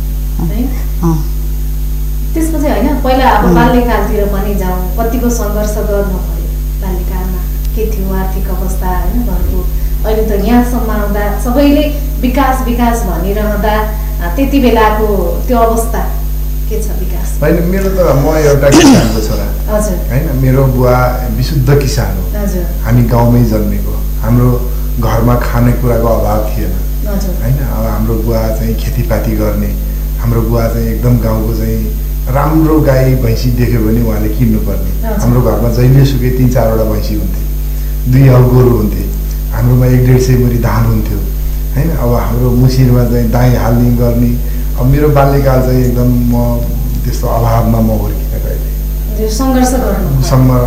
त्यसपछि होइन पहिला अब बाल्यकालतिर पनि जाउँ कतिको सङ्घर्ष गर्नु पर्यो बाल्यकालमा के थियो आर्थिक अवस्था होइन घरको अहिले त यहाँसम्म आउँदा सबैले विकास विकास भनिरहँदा त्यति बेलाको त्यो अवस्था के छ विकास होइन मेरो त म एउटा किसानको छोरा होइन मेरो बुवा विशुद्ध किसान हो हामी गाउँमै जन्मेको हाम्रो घरमा खानेकुराको अभाव थिएन होइन अब हाम्रो बुवा चाहिँ खेतीपाती गर्ने हाम्रो बुवा चाहिँ एकदम गाउँको चाहिँ राम्रो गाई भैँसी देख्यो भने उहाँले किन्नुपर्ने हाम्रो घरमा जहिलेसुकै 3-4वटा भैँसी हुन्थे 2 हल गोरु हुन्थे हाम्रोमा 100-150 मुरी धान हुन्थ्यो होइन अब हाम्रो मुसिरमा चाहिँ दाई हाल्ने गर्ने अब मेरो बाल्यकाल चाहिँ एकदम म त्यस्तो अभावमा म हुर्किन गएँ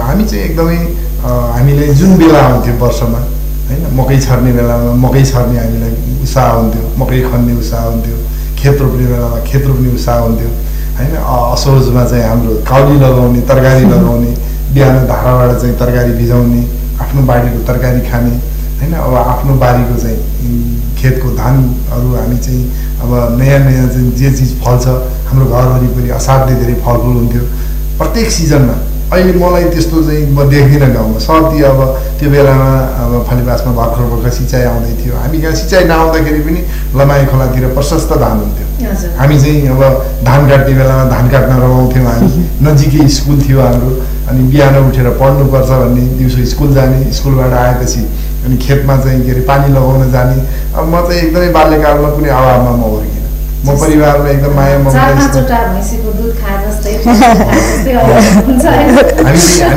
हामी चाहिँ एकदमै हामीले जुन बेला हुन्थ्यो वर्षमा होइन मकै छर्ने बेलामा मकै छर्ने हामीलाई उत्साह हुन्थ्यो मकै खन्ने उत्साह हुन्थ्यो खेत रोप्ने बेलामा खेत रोप्ने उत्साह हुन्थ्यो होइन असोजमा चाहिँ हाम्रो काउली लगाउने तरकारी लगाउने बिहान धाराबाट चाहिँ तरकारी भिजाउने, आफ्नो बारीको तरकारी खाने हैन। अब आफ्नो बारीको चाहिँ खेतको धानहरू हामी चाहिँ अब नयाँ नयाँ चाहिँ जे चिज फल्छ हाम्रो घर वरिपरि असाध्यै धेरै फलफुल हुन्थ्यो प्रत्येक सिजनमा। अहिले मलाई त्यस्तो चाहिँ म देख्दिनँ गाउँमा। सर्दी अब त्यो बेलामा अब फलेवासमा भर्खर सिँचाइ आउँदै थियो, हामी कहाँ सिँचाइ नआउँदाखेरि पनि लमाई खोलातिर प्रशस्त धान हुन्थ्यो। हामी चाहिँ अब धान काट्ने बेलामा धान काट्न रमाउँथ्यौँ हामी। नजिकै स्कुल थियो हाम्रो, अनि बिहान उठेर पढ्नुपर्छ भन्ने, दिउँसो स्कुल जाने, स्कुलबाट आएपछि अनि खेतमा चाहिँ के अरे पानी लगाउन जाने। अब म चाहिँ एकदमै बाल्यकालमा कुनै अभावमा म हुर्किनँ। म परिवारमा एकदम माया ममता हामी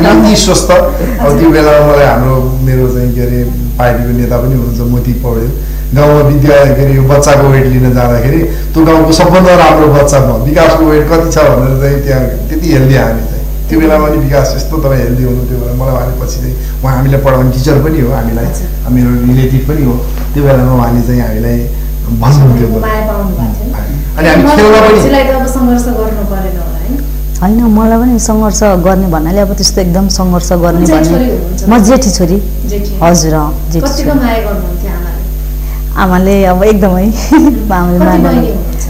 यति स्वस्थ। अब त्यो बेलामा मलाई हाम्रो मेरो चाहिँ के अरे पार्टीको नेता पनि हुनुहुन्छ मोती पौडेल, गाउँमा विद्या के अरे यो बच्चाको वेट लिन जाँदाखेरि त्यो गाउँको सबभन्दा राम्रो बच्चा म, विकासको वेट कति छ भनेर चाहिँ त्यहाँ त्यति हेल्दी हामी चाहिँ त्यो बेलामा पनि विकास यस्तो तपाईँ हेल्दी हुनु त्यो बेला मलाई उहाँले पछि चाहिँ उहाँ हामीलाई पढाउने टिचर पनि हो, हामीलाई मेरो रिलेटिभ पनि हो। त्यो बेलामा उहाँले चाहिँ हामीलाई भन्नुहुन्थ्यो अनि हामी खेल्न पनि होइन। मलाई पनि सङ्घर्ष गर्ने भन्नाले अब त्यस्तो एकदम सङ्घर्ष गर्ने भन्ने म जेठी छोरी। हजुर आमाले अब एकदमै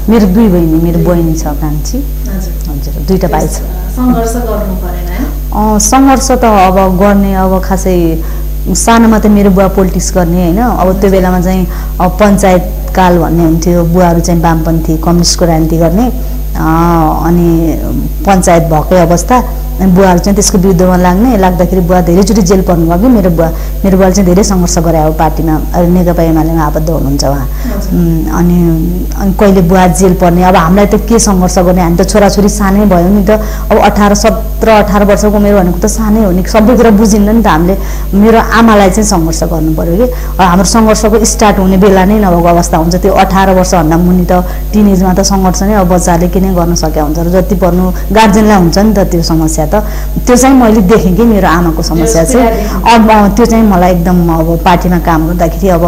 मेरो 2 बहिनी, मेरो बहिनी छ कान्छी। हजुर 2टा भाइ छ। सङ्घर्ष त अब गर्ने अब खासै सानोमा त मेरो बुवा पोलिटिक्स गर्ने होइन। अब त्यो बेलामा चाहिँ अब पञ्चायत काल भन्ने हुन्थ्यो, बुवाहरू चाहिँ वामपन्थी कम्युनिस्टको राजनीति गर्ने, अनि पञ्चायत भएकै अवस्था बुवाहरू चाहिँ त्यसको विरुद्धमा लाग्दाखेरि बुवा धेरैचोटि जेल पर्नुभयो कि मेरो बुवाले चाहिँ धेरै सङ्घर्ष गरायो पार्टीमा। अहिले नेकपा एमालेमा आबद्ध हुनुहुन्छ उहाँ। अनि कहिले बुवा जेल पर्ने। अब हामीलाई त के सङ्घर्ष गर्ने, हामी त छोराछोरी सानै भयो नि त। अब 17-18 वर्षको उमेर भनेको त सानै हो नि, सबै कुरा बुझिन्न नि त हामीले। मेरो आमालाई चाहिँ सङ्घर्ष गर्नु पऱ्यो कि हाम्रो सङ्घर्षको स्टार्ट हुने बेला नै नभएको अवस्था हुन्छ। त्यो 18 वर्षभन्दा मुनि त टिनेजमा त सङ्घर्ष नै अब बच्चाले के नै गर्न सकेका हुन्छ र जति पर्नु गार्जेनलाई हुन्छ नि त त्यो समस्या। त्यो चाहिँ मैले देखेँ कि मेरो आमाको समस्या चाहिँ अब त्यो चाहिँ मलाई एकदम अब पार्टीमा काम गर्दाखेरि अब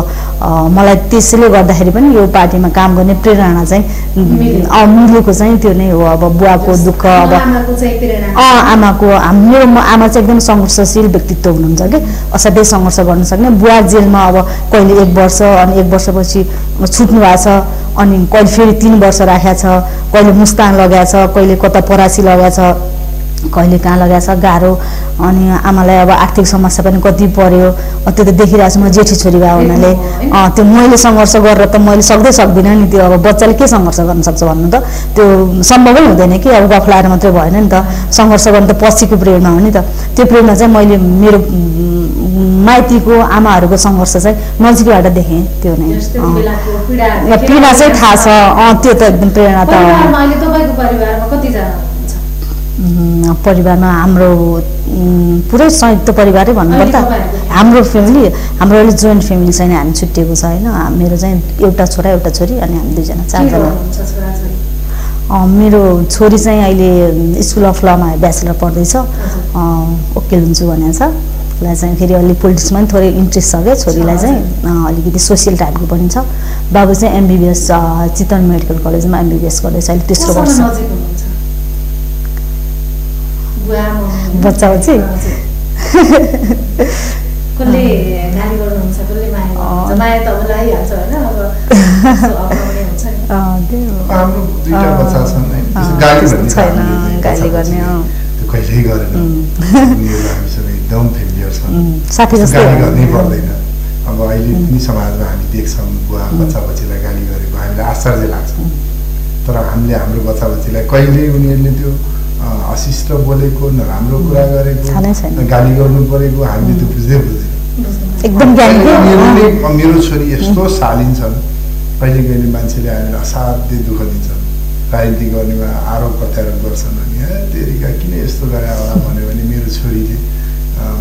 मलाई त्यसैले गर्दाखेरि पनि यो पार्टीमा काम गर्ने प्रेरणा चाहिँ मिलेको चाहिँ त्यो नै हो। अब बुवाको दुःख, अब आमाको मेरो आमा चाहिँ एकदम सङ्घर्षशील व्यक्तित्व हुनुहुन्छ कि असाध्यै सङ्घर्ष गर्न सक्ने। बुवा जेलमा अब कहिले 1 वर्ष अनि 1 वर्षपछि छुट्नु भएको छ, अनि कहिले फेरि 3 वर्ष राखेको छ, कहिले मुस्ताङ लगाएको छ, कहिले कता परासी लगाएको छ, कहिले कहाँ लगाएको छ गाह्रो। अनि आमालाई अब आर्थिक समस्या पनि कति पर्यो, त्यो त देखिरहेको छु म जेठी छोरी भए हुनाले। त्यो मैले सङ्घर्ष गरेर त मैले सक्दिनँ नि। त्यो अब बच्चाले के सङ्घर्ष गर्न सक्छ भन्नु त त्यो सम्भवै हुँदैन कि। अब गफ लाएर मात्रै भएन नि त, सङ्घर्ष गर्नु त पछिको प्रेरणा हो नि त। त्यो प्रेरणा चाहिँ मैले मेरो माइतीको आमाहरूको सङ्घर्ष चाहिँ नजिकबाट देखेँ। त्यो नै पीडा चाहिँ थाहा छ। त्यो त एकदम प्रेरणा त। परिवारमा हाम्रो पुरै संयुक्त परिवारै भन्नुपर्दा हाम्रो फ्यामिली, हाम्रो अहिले जोइन्ट फ्यामिली छैन, हामी छुट्टिएको छ होइन। मेरो चाहिँ एउटा छोरा एउटा छोरी अनि हामी 2 जना 4 जना। मेरो छोरी चाहिँ अहिले स्कुल अफ लमा ब्याचलर पढ्दैछ, वकिल हुन्छु भनेको छ। उसलाई चाहिँ फेरि अलि पोलिटिक्समा पनि थोरै इन्ट्रेस्ट छ क्या छोरीलाई चाहिँ, अलिकति सोसियल टाइपको पनि छ। बाबु चाहिँ MBBS चितवन मेडिकल कलेजमा MBBS गर्दैछ, अहिले 3रो वर्ष। बच्चा कसले गाली गर्नुहुन्छ, कसले माया त अब लागिहाल्छ होइन। अब अप्नाउने हुन्छ नि। हाम्रो 2टा बच्चा छन् हैन, गाली छैन, गाली गर्ने त्यो कहिल्यै गरेन। उनीहरू हामीसँग एकदम फेमिलियर छन्, साथी जस्तै गाली गर्नै पर्दैन। अब अहिले पनि समाजमा हामी देख्छौँ बुवा बच्चा-बच्चीलाई गाली गरेको हामीलाई आश्चर्य लाग्छ। तर हामीले हाम्रो बच्चा-बच्चीलाई कहिल्यै उनीहरूले त्यो अशिष्ट बोलेको, नराम्रो कुरा गरेको, गाली गर्नु परेको हामीले त्यो बुझ्दैन एकदम। मेरो छोरी यस्तो शालीन छन्, कहिले कहिले मान्छेले हामीलाई असाध्यै दुःख दिन्छन्, राजनीति गर्नेमा आरोप प्रत्यारोप गर्छन्। अनि तेरिका किन यस्तो गरे होला भन्यो भने मेरो छोरीले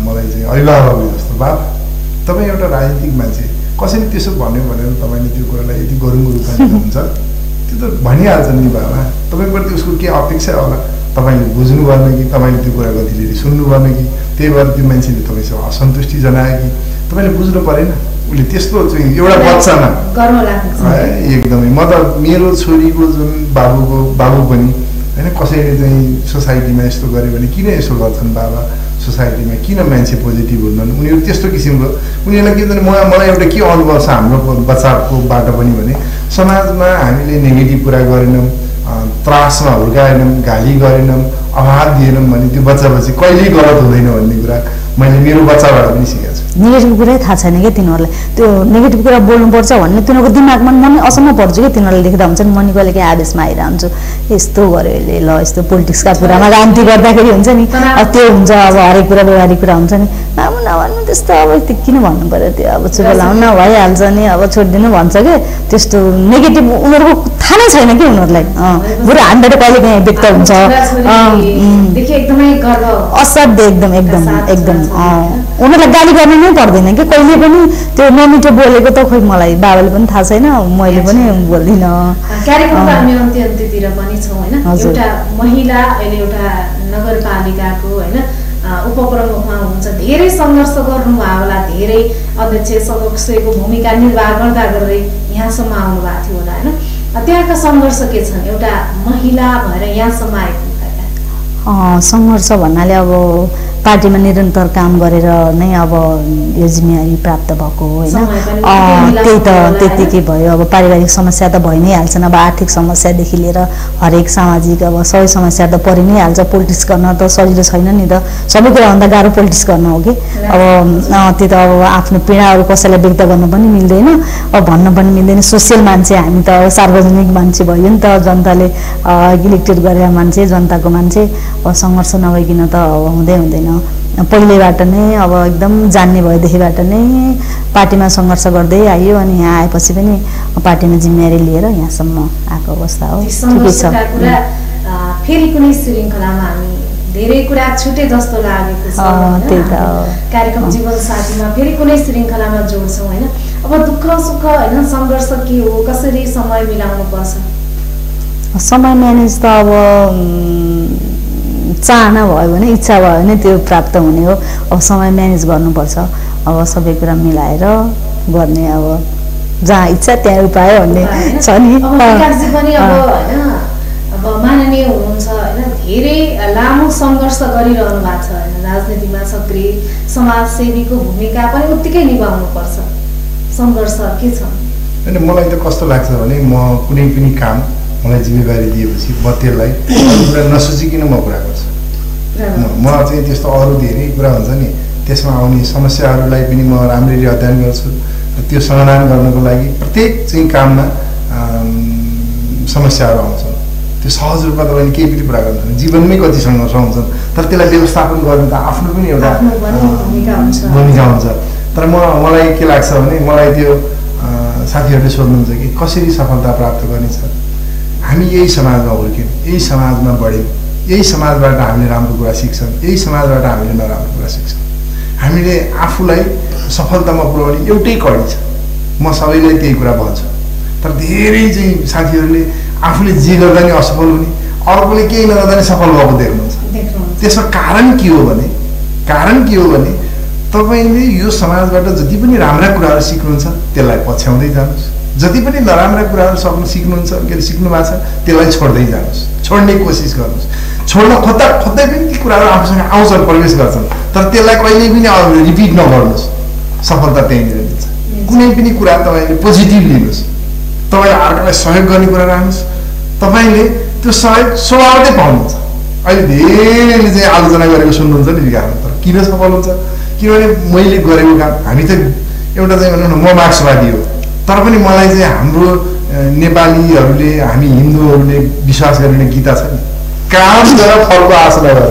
मलाई चाहिँ अभिभावक जस्तो, बाबा तपाईँ एउटा राजनीतिक मान्छे, कसैले त्यसो भन्यो भनेर तपाईँले त्यो कुरालाई यति गरुङ रूपमा लिनुहुन्छ, त्यो त भनिहाल्छ नि बाबा। तपाईँप्रति उसको के अपेक्षा होला तपाईँले बुझ्नु भएन कि, तपाईँले त्यो कुरा गतिले सुन्नु भएन कि, त्यही भएर त्यो मान्छेले तपाईँसँग असन्तुष्टि जनायो कि तपाईँले बुझ्नु परेन। उसले त्यस्तो चाहिँ एउटा बच्चामा एकदमै। म त मेरो छोरीको जुन बाबु पनि होइन, कसैले चाहिँ सोसाइटीमा यस्तो गर्यो भने किन यसो गर्छन् बाबा, सोसाइटीमा किन मान्छे पोजिटिभ हुन्छन् उनीहरू त्यस्तो किसिमको उनीहरूलाई के भने मलाई एउटा के अनुभव छ हाम्रो बच्चाकोबाट पनि भने समाजमा हामीले नेगेटिभ कुरा गरेनौँ त्रासमा हुर्काएनौँ गाली गरेनौँ अभाव दिएनौँ भने त्यो बच्चा कहिल्यै गलत हुँदैन भन्ने कुरा मैले मेरो बच्चाबाट पनि सिकेको छु नेगेटिभ कुरै थाहा छैन क्या तिनीहरूलाई त्यो नेगेटिभ कुरा बोल्नुपर्छ भन्ने तिनीहरूको दिमागमा मन असम्म पर्छ कि तिनीहरूले देख्दा हुन्छ नि मनी कहिले आदेशमा आइरहन्छ यस्तो गर्यो यसले ल यस्तो पोलिटिक्सका कुरामा राजनीति गर्दाखेरि हुन्छ नि अब त्यो हुन्छ अब हरेक कुरा व्यवहारिक कुरा हुन्छ नि नभन्नु त्यस्तो अब त्यो किन भन्नु पर्यो त्यो अब चुप लाउन भइहाल्छ नि अब छोडिदिनु भन्छ कि त्यस्तो नेगेटिभ उनीहरूको थाहा नै छैन कि उनीहरूलाई बरु हामीबाट कहिले काहीँ व्यक्त हुन्छ असाध्य एकदम एकदम एकदम उनीहरूलाई गाली गर्नु नै पर्दैन कि कहिले पनि त्यो नमिठो बोलेको त खोइ मलाई बाबाले पनि थाहा छैन मैले पनि बोल्दिनँ कार्यक्रमको हामी अन्त्यतिर पनि छौँ होइन एउटा महिला अहिले एउटा नगरपालिकाको होइन उपप्रमुखमा हुनुहुन्छ धेरै सङ्घर्ष गर्नुभयो होला धेरै अध्यक्ष सदस्यको भूमिका निर्वाह गर्दा गर्दै यहाँसम्म आउनु भएको थियो होला होइन त्यहाँका सङ्घर्ष के छन् एउटा महिला भएर यहाँसम्म आइपुग्दा सङ्घर्ष भन्नाले अब पार्टीमा निरन्तर काम गरेर नै अब यो जिम्मेवारी प्राप्त भएको होइन त्यही त त्यतिकै भयो अब पारिवारिक समस्या त भइ नै हाल्छन् अब आर्थिक समस्यादेखि लिएर हरेक सामाजिक अब सबै समस्या त परि नै हाल्छ पोलिटिक्स गर्न त सजिलो छैन नि त सबै कुराभन्दा गाह्रो पोलिटिक्स गर्न हो कि अब त्यो त अब आफ्नो पीडाहरू कसैलाई व्यक्त गर्न पनि मिल्दैन अब भन्न पनि मिल्दैन सोसियल मान्छे हामी त सार्वजनिक मान्छे भयो नि त जनताले इलेक्टेड गरेर मान्छे जनताको मान्छे अब सङ्घर्ष नभइकन त हुँदैन पहिलेबाट नै अब एकदम जान्ने भएदेखिबाट नै पार्टीमा सङ्घर्ष गर्दै आयो अनि यहाँ आएपछि पनि पार्टीमा जिम्मेवारी लिएर यहाँसम्म आएको अवस्था हो ठिकै छ फेरि कुनै श्रृङ्खलामा हामी धेरै कुरा छुटे जस्तो लागेको छ त्यही त कार्यक्रम जीवन साथीमा फेरि कुनै श्रृङ्खलामा जोड्छौँ होइन अब दुःख सुख होइन सङ्घर्ष के हो कसरी समय मिलाउनु पर्छ समय म्यानेज त अब चाहना भयो भने इच्छा भयो भने त्यो प्राप्त हुने हो अब समय म्यानेज गर्नुपर्छ अब सबै कुरा मिलाएर गर्ने अब जहाँ इच्छा त्यहाँ उपाय भन्ने छ नि अब माननीय हुनुहुन्छ होइन धेरै लामो सङ्घर्ष गरिरहनु भएको छ होइन राजनीतिमा सक्रिय समाजसेवीको भूमिका पनि उत्तिकै निभाउनुपर्छ सङ्घर्ष के छ होइन मलाई त कस्तो लाग्छ भने म कुनै पनि काम मलाई जिम्मेवारी दिएपछि म त्यसलाई कुरा नसोचिकन म कुरा गर्छु म चाहिँ त्यस्तो अरू धेरै कुरा हुन्छ नि त्यसमा आउने समस्याहरूलाई पनि म राम्ररी अध्ययन गर्छु र त्यो समाधान गर्नको लागि प्रत्येक चाहिँ काममा समस्याहरू आउँछन् त्यो सहज रूपमा तपाईँले केही पनि कुरा गर्नुहुन्छ जीवनमै कति सङ्घर्ष हुन्छन् तर त्यसलाई व्यवस्थापन गर्नु त आफ्नो पनि एउटा भूमिका हुन्छ तर मलाई के लाग्छ भने मलाई त्यो साथीहरूले सोध्नुहुन्छ कि कसरी सफलता प्राप्त गर्ने छ हामी यही समाजमा हुर्क्यौँ यही समाजमा बढ्यौँ यही समाजबाट हामीले राम्रो कुरा सिक्छौँ यही समाजबाट हामीले नराम्रो कुरा सिक्छौँ हामीले आफूलाई सफलतामा पुर्याउने एउटै कडी छ म सबैलाई त्यही कुरा भन्छु तर धेरै चाहिँ साथीहरूले आफूले जे गर्दा नि असफल हुने अर्कोले केही नगर्दा नि सफल भएको देख्नुहुन्छ त्यसमा कारण के हो भने तपाईँले यो समाजबाट जति पनि राम्रा कुराहरू सिक्नुहुन्छ त्यसलाई पछ्याउँदै जानुहोस् जति पनि नराम्रा कुराहरू सिक्नुहुन्छ के अरे सिक्नु भएको छ त्यसलाई छोड्दै जानुहोस् छोड्ने कोसिस गर्नुहोस् छोड्न खोज्दा खोज्दै पनि ती कुराहरू आफूसँग आउँछन् प्रवेश गर्छन् तर त्यसलाई कहिल्यै पनि रिपिट नगर्नुहोस् सफलता त्यहीँनिर दिन्छ कुनै पनि कुरा तपाईँले पोजिटिभ लिनुहोस् तपाईँले अर्कोलाई सहयोग गर्ने कुरा राख्नुहोस् तपाईँले त्यो सहयोग स्वभावमै पाउनुहुन्छ अहिले धेरैले चाहिँ आलोचना गरेको सुन्नुहुन्छ नि विकासमा तर किन सफल हुन्छ किनभने मैले गरेको काम हामी त एउटा चाहिँ भनौँ न म मार्क्सवादी हो तर पनि मलाई चाहिँ हाम्रो नेपालीहरूले हामी हिन्दूहरूले विश्वास गर्ने गीता छ नि काम गरेर फलको आशा नगर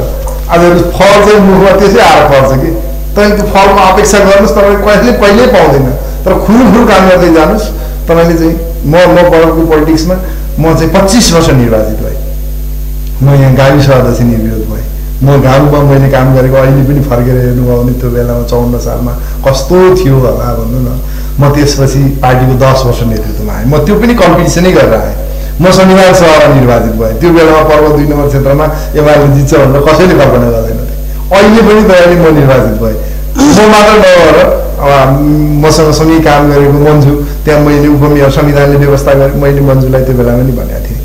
आज फल चाहिँ मुखमा त्यसै आएर पर्छ कि तपाईँ त्यो फलको अपेक्षा गर्नुहोस् तपाईँ कहिल्यै पाउँदैन तर खुरुखुरु काम गर्दै जानुहोस् तपाईँले चाहिँ म पढेको पोलिटिक्समा म चाहिँ 25 वर्ष निर्वाचित भएँ म यहाँ गाविस अध्यक्ष निर्विरोध भएँ म गाउँमा मैले काम गरेको अहिले पनि फर्केर हेर्नुभयो भने त्यो बेलामा 54 सालमा कस्तो थियो होला भन्नु न म त्यसपछि पार्टीको 10 वर्ष नेतृत्वमा आएँ म त्यो पनि कम्पिटिसनै गरेर आएँ म शनिबार सहरमा निर्वाचित भएँ त्यो बेलामा पर्व 2 नम्बर क्षेत्रमा एमाले जित्छ भनेर कसैले कल्पना गर्दैन अहिले पनि तपाईँले म निर्वाचित भएँ म मात्र नभएर मसँग सँगै काम गरेको मन्जु त्यहाँ मैले उपमेयर संविधानले व्यवस्था गरेँ मैले मन्जुलाई त्यो बेलामा नि भनेको थिएँ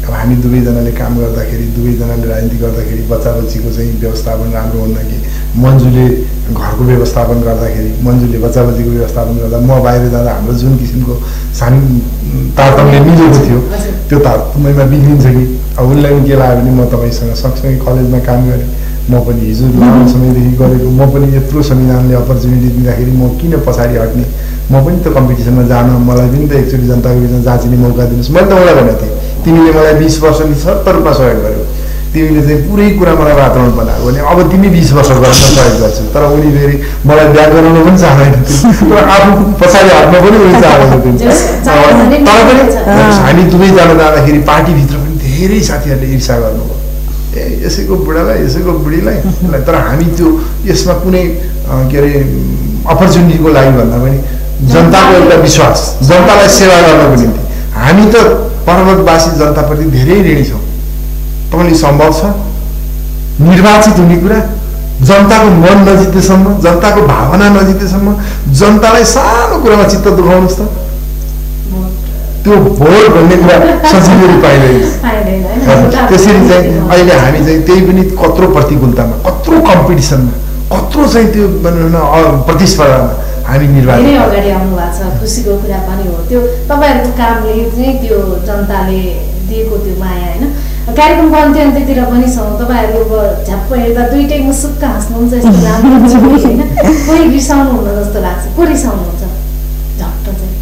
अब हामी दुवैजनाले काम गर्दाखेरि दुवैजनाले राजनीति गर्दाखेरि बच्चा बच्चीको चाहिँ व्यवस्थापन राम्रो हुन्न कि मन्जुले घरको व्यवस्थापन गर्दाखेरि मन्जुले बच्चा बच्चीको व्यवस्थापन गर्दा म बाहिर जाँदा हाम्रो जुन किसिमको सानो तारतम्य मिलेको थियो त्यो तारतम्यमा बिग्रिन्छ कि अब उसलाई पनि के लाग्यो भने म तपाईँसँग सँगसँगै कलेजमा काम गरेँ म पनि हिजो लामो समयदेखि गरेको म पनि यत्रो संविधानले अपर्च्युनिटी दिँदाखेरि म किन पछाडि हट्ने म पनि त कम्पिटिसनमा जान मलाई पनि त एकचोटि जनताको बिचमा जाँचिने मौका दिनुहोस् मैले त मलाई भनेको थिएँ तिमीले मलाई 20 वर्ष निस्वार्थ रूपमा सहयोग गर्यौ तिमीले चाहिँ पुरै कुरा मलाई वातावरण बनाएको भने अब तिमी 20 वर्ष गर्न सहयोग गर्छौ तर उनी फेरि मलाई बिहा गराउन पनि चाहदैन तर आफू पछाडि हट्न पनि उनी चाहदैन तर पनि हामी दुवैजना जाँदाखेरि पार्टीभित्र पनि धेरै साथीहरूले ईर्ष्या गर्नुभयो यसैको बुढालाई यसैको बुढीलाई तर हामी त्यो यसमा कुनै के अरे अपर्च्युनिटीको लागि भन्दा पनि जनताको एउटा विश्वास जनतालाई सेवा गर्नको निम्ति हामी त पर्वतवासी जनताप्रति धेरै ऋणी छौँ तपाईँले सम्भव छ निर्वाचित हुने कुरा जनताको मन नजितेसम्म जनताको भावना नजितेसम्म जनतालाई सानो कुरामा चित्त दुखाउनुहोस् त त्यो भोट भन्ने कुरा सजिलै पाइँदैन त्यसरी चाहिँ अहिले हामी चाहिँ त्यही पनि कत्रो प्रतिकूलतामा कत्रो कम्पिटिसनमा कत्रो चाहिँ त्यो प्रतिस्पर्धामा हामी निर्वाचित अगाडि आउनु भएको छ खुसीको कुरा पनि हो त्यो तपाईँहरूको कामले चाहिँ त्यो जनताले दिएको त्यो माया होइन कार्यक्रमको अन्त्यतिर पनि छौँ तपाईँहरू झ्याप्प हेर्दा दुइटै मुसुक्क हाँस्नुहुन्छ यस्तो राम्रो होइन कोही रिसाउनुहुन्न जस्तो लाग्छ को रिसाउनुहुन्छ झट्ट चाहिँ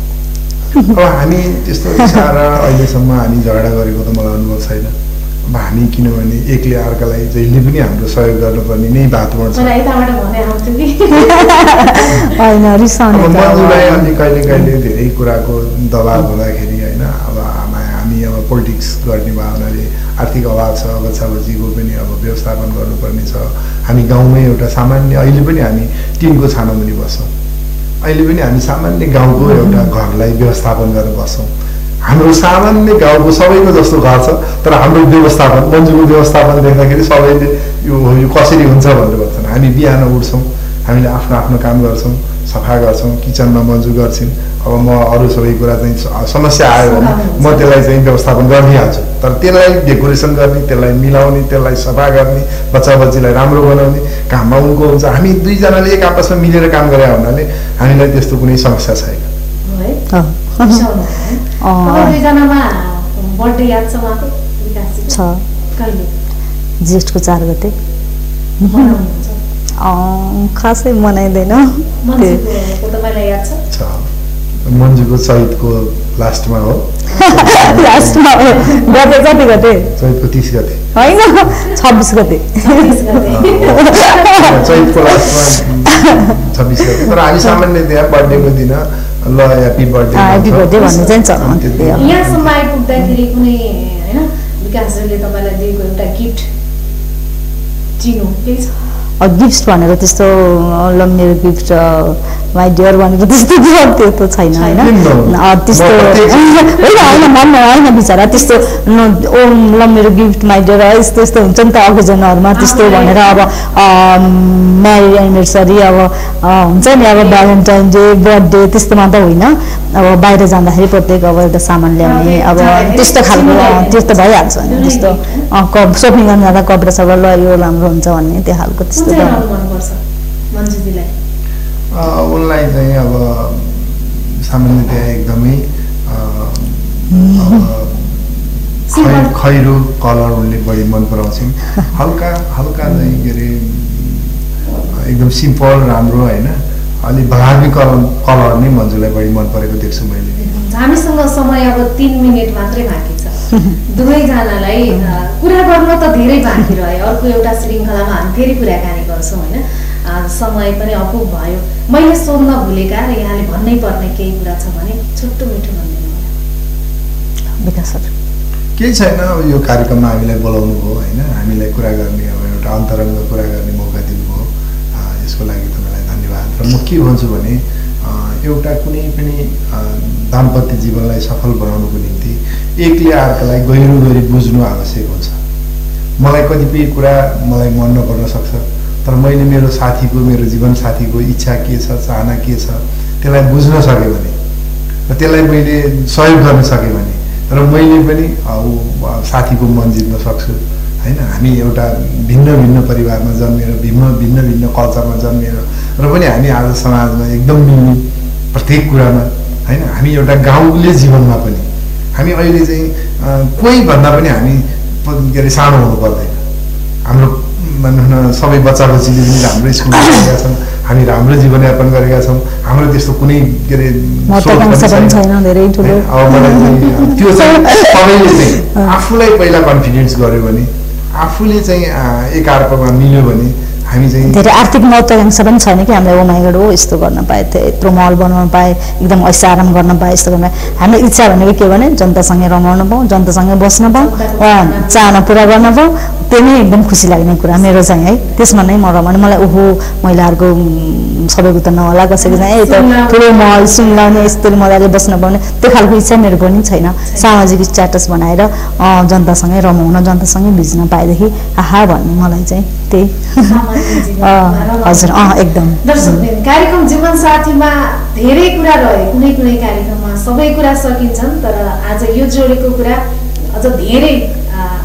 अब हामी त्यस्तो इच्छा र अहिलेसम्म हामी झगडा गरेको त मलाई अनुभव छैन अब हामी किनभने एकले अर्कालाई जहिले पनि हाम्रो सहयोग गर्नुपर्ने नै वातावरण छ मन्जुलाई अनि कहिले कहिले धेरै कुराको दबाब हुँदाखेरि होइन अब हामी अब पोलिटिक्स गर्ने भावनाले आर्थिक अभाव छ बच्चा बच्चीको पनि अब व्यवस्थापन गर्नुपर्ने छ हामी गाउँमै एउटा सामान्य अहिले पनि हामी टिनको छानो मुनि बस्छौँ अहिले पनि हामी सामान्य गाउँको एउटा घरलाई व्यवस्थापन गरेर बस्छौँ हाम्रो सामान्य गाउँको सबैको जस्तो घर छ तर हाम्रो व्यवस्थापन मन्जुको व्यवस्थापन देख्दाखेरि सबैले यो कसरी हुन्छ भनेर भन्छन् हामी बिहान उठ्छौँ हामीले आफ्नो आफ्नो काम गर्छौँ सफा गर्छौँ किचनमा मन्जु गर्छौँ अब म अरू सबै कुरा चाहिँ समस्या आयो भने म त्यसलाई चाहिँ व्यवस्थापन गरिदिइहाल्छु तर त्यसलाई डेकोरेसन गर्ने त्यसलाई मिलाउने त्यसलाई सफा गर्ने बच्चा बच्चीलाई राम्रो बनाउने काममा उनको हुन्छ हामी दुईजनाले एक आपसमा मिलेर काम गरे हुनाले हामीलाई त्यस्तो कुनै समस्या छैन ज्येष्ठको 4 गते खासै मनाइँदैन मन्जुको चैतको लास्टमा हो लास्टमा हो गते कति गते चैतको 30 गते होइन 26 गते चैतको लास्टमा 26 गते तर हामी सामान्य त्यहाँ बर्थडेको दिन ल ह्यापी बर्थडे भन्ने चाहिँ छ यहाँसम्म आइपुग्दाखेरि कुनै होइन विकासले तपाईँलाई दिएको एउटा गिफ्ट चिनो के छ गिफ्ट भनेर त्यस्तो ल मेरो गिफ्ट माई डियर भनेर त्यस्तो त्यो त छैन होइन त्यस्तो होइन बिचरा त्यस्तो ओ ल मेरो गिफ्ट माई डियर यस्तो यस्तो हुन्छ नि त अकेजनहरूमा त्यस्तो भनेर अब म्यारिड एनिभर्सरी अब हुन्छ नि अब भ्यालेन्टाइन डे बर्थडे त्यस्तोमा त होइन अब बाहिर जाँदाखेरि प्रत्येक अब एउटा सामान ल्याउने अब त्यस्तो खालको त्यस्तो भइहाल्छ नि त्यस्तो सपिङ गर्न जाँदा कपडा सपडा ल यो राम्रो हुन्छ भन्ने त्यो खालको त्यस्तो उनलाई चाहिँ अब सामान्यतया एकदमै खैरो कलर उनले बढी मन पराउँछन् हल्का हल्का चाहिँ के अरे एकदम सिम्पल राम्रो होइन अलिक धार्मिक कलर नै मन्जुलाई बढी मन परेको देख्छु मैले हामीसँग समय अब 3 मिनेट मात्रै बाँकी छ दुवैजनालाई कुरा गर्न त धेरै बाँकी रह्यो अर्को एउटा श्रृङ्खलामा हामी फेरि कुराकानी गर्छौँ होइन समय पनि अपुग भयो मैले सोध्न भुलेका र यहाँले भन्नै पर्ने केही कुरा छ भने छोटो मिठो भनिदिनु विकास सर केही छैन अब यो कार्यक्रममा हामीलाई बोलाउनु भयो होइन हामीलाई कुरा गर्ने अब एउटा अन्तरङ्ग कुरा गर्ने मौका दिनुभयो यसको लागि तपाईँलाई धन्यवाद र म के भन्छु भने एउटा कुनै पनि दाम्पत्य जीवनलाई सफल बनाउनुको निम्ति एकले अर्कालाई गहिरो गरी बुझ्नु आवश्यक हुन्छ मलाई कतिपय कुरा मलाई मन नपर्न सक्छ तर मैले मेरो साथीको मेरो जीवन साथीको इच्छा के छ चाहना के छ त्यसलाई बुझ्न सकेँ भने र त्यसलाई मैले सहयोग गर्न सकेँ भने र मैले पनि साथीको मन जित्न सक्छु हैन। हामी एउटा भिन्न भिन्न परिवारमा जन्मेर भिन्न भिन्न कल्चरमा जन्मेर र पनि हामी आज समाजमा एकदम मिल्ने प्रत्येक कुरामा हैन। हामी एउटा गाउँले जीवनमा पनि हामी अहिले चाहिँ कोही भन्दा पनि हामी के अरे सानो हुनु पर्दैन। हाम्रो भनौँ न सबै बच्चा बच्चीले पनि राम्रो स्कुलमा पढेका छन्, हामी राम्रो जीवनयापन गरेका छौँ, हाम्रो त्यस्तो कुनै के अरे अब मलाई त्यो चाहिँ सबैले चाहिँ आफूलाई पहिला कन्फिडेन्स गर्यो भने, आफूले चाहिँ एकअर्कामा मिल्यो भने हामी चाहिँ धेरै आर्थिक महत्त्वाकांक्षा पनि छैन कि हामीलाई ओ माइ गॉड हो यस्तो गर्न पाए, यत्रो महल बनाउन पाए, एकदम ऐसा आराम गर्न पाए, यस्तो गर्न पाए। हाम्रो इच्छा भनेको के भने जनतासँगै रमाउन पाऊँ, जनतासँगै बस्न पाऊँ, चाहना पुरा गर्न पाऊँ, त्यो नै एकदम खुसी लाग्ने कुरा मेरो चाहिँ है। त्यसमा नै म रमाउने, मलाई ओहो महिलाहरूको सबैको त नहोला, कसैको चाहिँ त ठुलो महल सुनलाउने यस्तरी मजाले बस्न पाउने त्यो खालको इच्छा मेरो पनि छैन। सामाजिक स्ट्याटस बनाएर जनतासँगै रमाउन, जनतासँगै भिज्न पाएदेखि आहा भन्ने मलाई चाहिँ त्यही। हजुर एकदम। दर्शकवृन्द, कार्यक्रम जीवन साथीमा धेरै कुरा रहे, कुनै कुनै कार्यक्रममा सबै कुरा सकिन्छन्, तर आज यो जोडीको कुरा अझ धेरै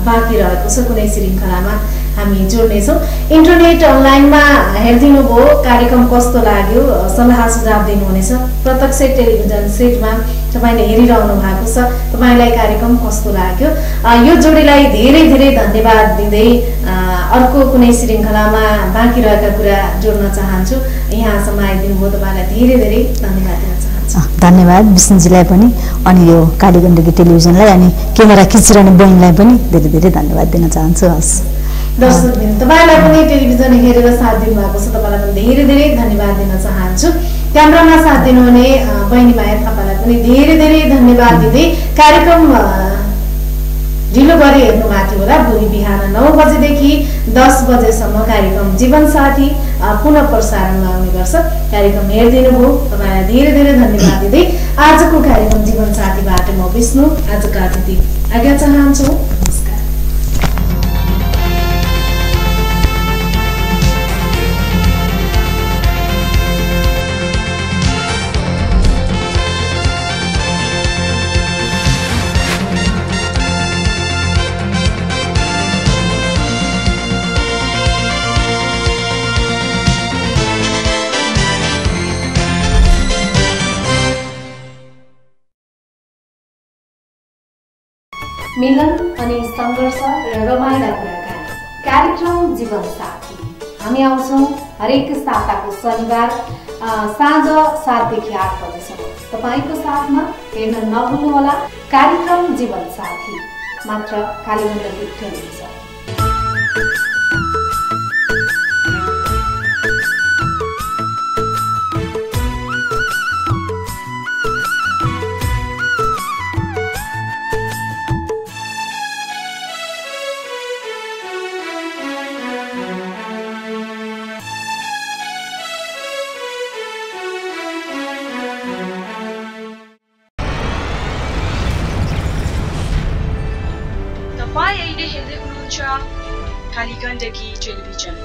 बाँकी रहेको छ। कुनै श्रृङ्खलामा हामी जोड्नेछौँ। इन्टरनेट अनलाइनमा हेरिदिनु भयो, कार्यक्रम कस्तो लाग्यो सल्लाह सुझाव दिनुहुनेछ। प्रत्यक्ष टेलिभिजन सेटमा तपाईँले हेरिरहनु भएको छ, तपाईँलाई कार्यक्रम कस्तो लाग्यो? यो जोडीलाई धेरै धेरै धन्यवाद दिँदै अर्को कुनै श्रृङ्खलामा बाँकी रहेका कुरा जोड्न चाहन्छु। यहाँसम्म आइदिनु भयो, तपाईँलाई धेरै धेरै धन्यवाद दिन चाहन्छु। धन्यवाद विष्णुजीलाई पनि, अनि यो कालीगण्डकी टेलिभिजनलाई अनि क्यामेरा खिचिरहने बहिनीलाई पनि धेरै धेरै धन्यवाद दिन चाहन्छु। हस् दर्शकवृन्द, तपाईँलाई पनि टेलिभिजन हेरेर साथ दिनुभएको छ, तपाईँलाई पनि धेरै धेरै धन्यवाद दिन चाहन्छु। क्यामेरामा साथ दिनुहुने बहिनी माया थापालाई पनि धेरै धेरै धन्यवाद दिँदै कार्यक्रम ढिलो गरी हेर्नु भएको होला। भोलि बिहान 9 बजेदेखि 10 बजेसम्म कार्यक्रम जीवन साथी पुनः प्रसारणमा आउने गर्छ। कार्यक्रम हेरिदिनु भयो, तपाईँलाई धेरै धेरै धन्यवाद दिँदै आजको कार्यक्रम जीवन साथीबाट म विष्णु आजका अतिथि आज्ञा चाहन्छु। नमस्कार। मिलन अनि संघर्ष र रमाइला कुराकानी कार्यक्रम जीवन साथी। हामी आउँछौँ हरेक साताको शनिबार साँझ 7 देखि 8 बजेसम्म तपाईँको साथमा। हेर्न नभुल्नुहोला कार्यक्रम जीवन साथी, मात्र कालीगण्डकी टेलिभिजन। तपाईं अहिले हेर्दै हुनुहुन्छ कालीगण्डकी टेलिभिजन।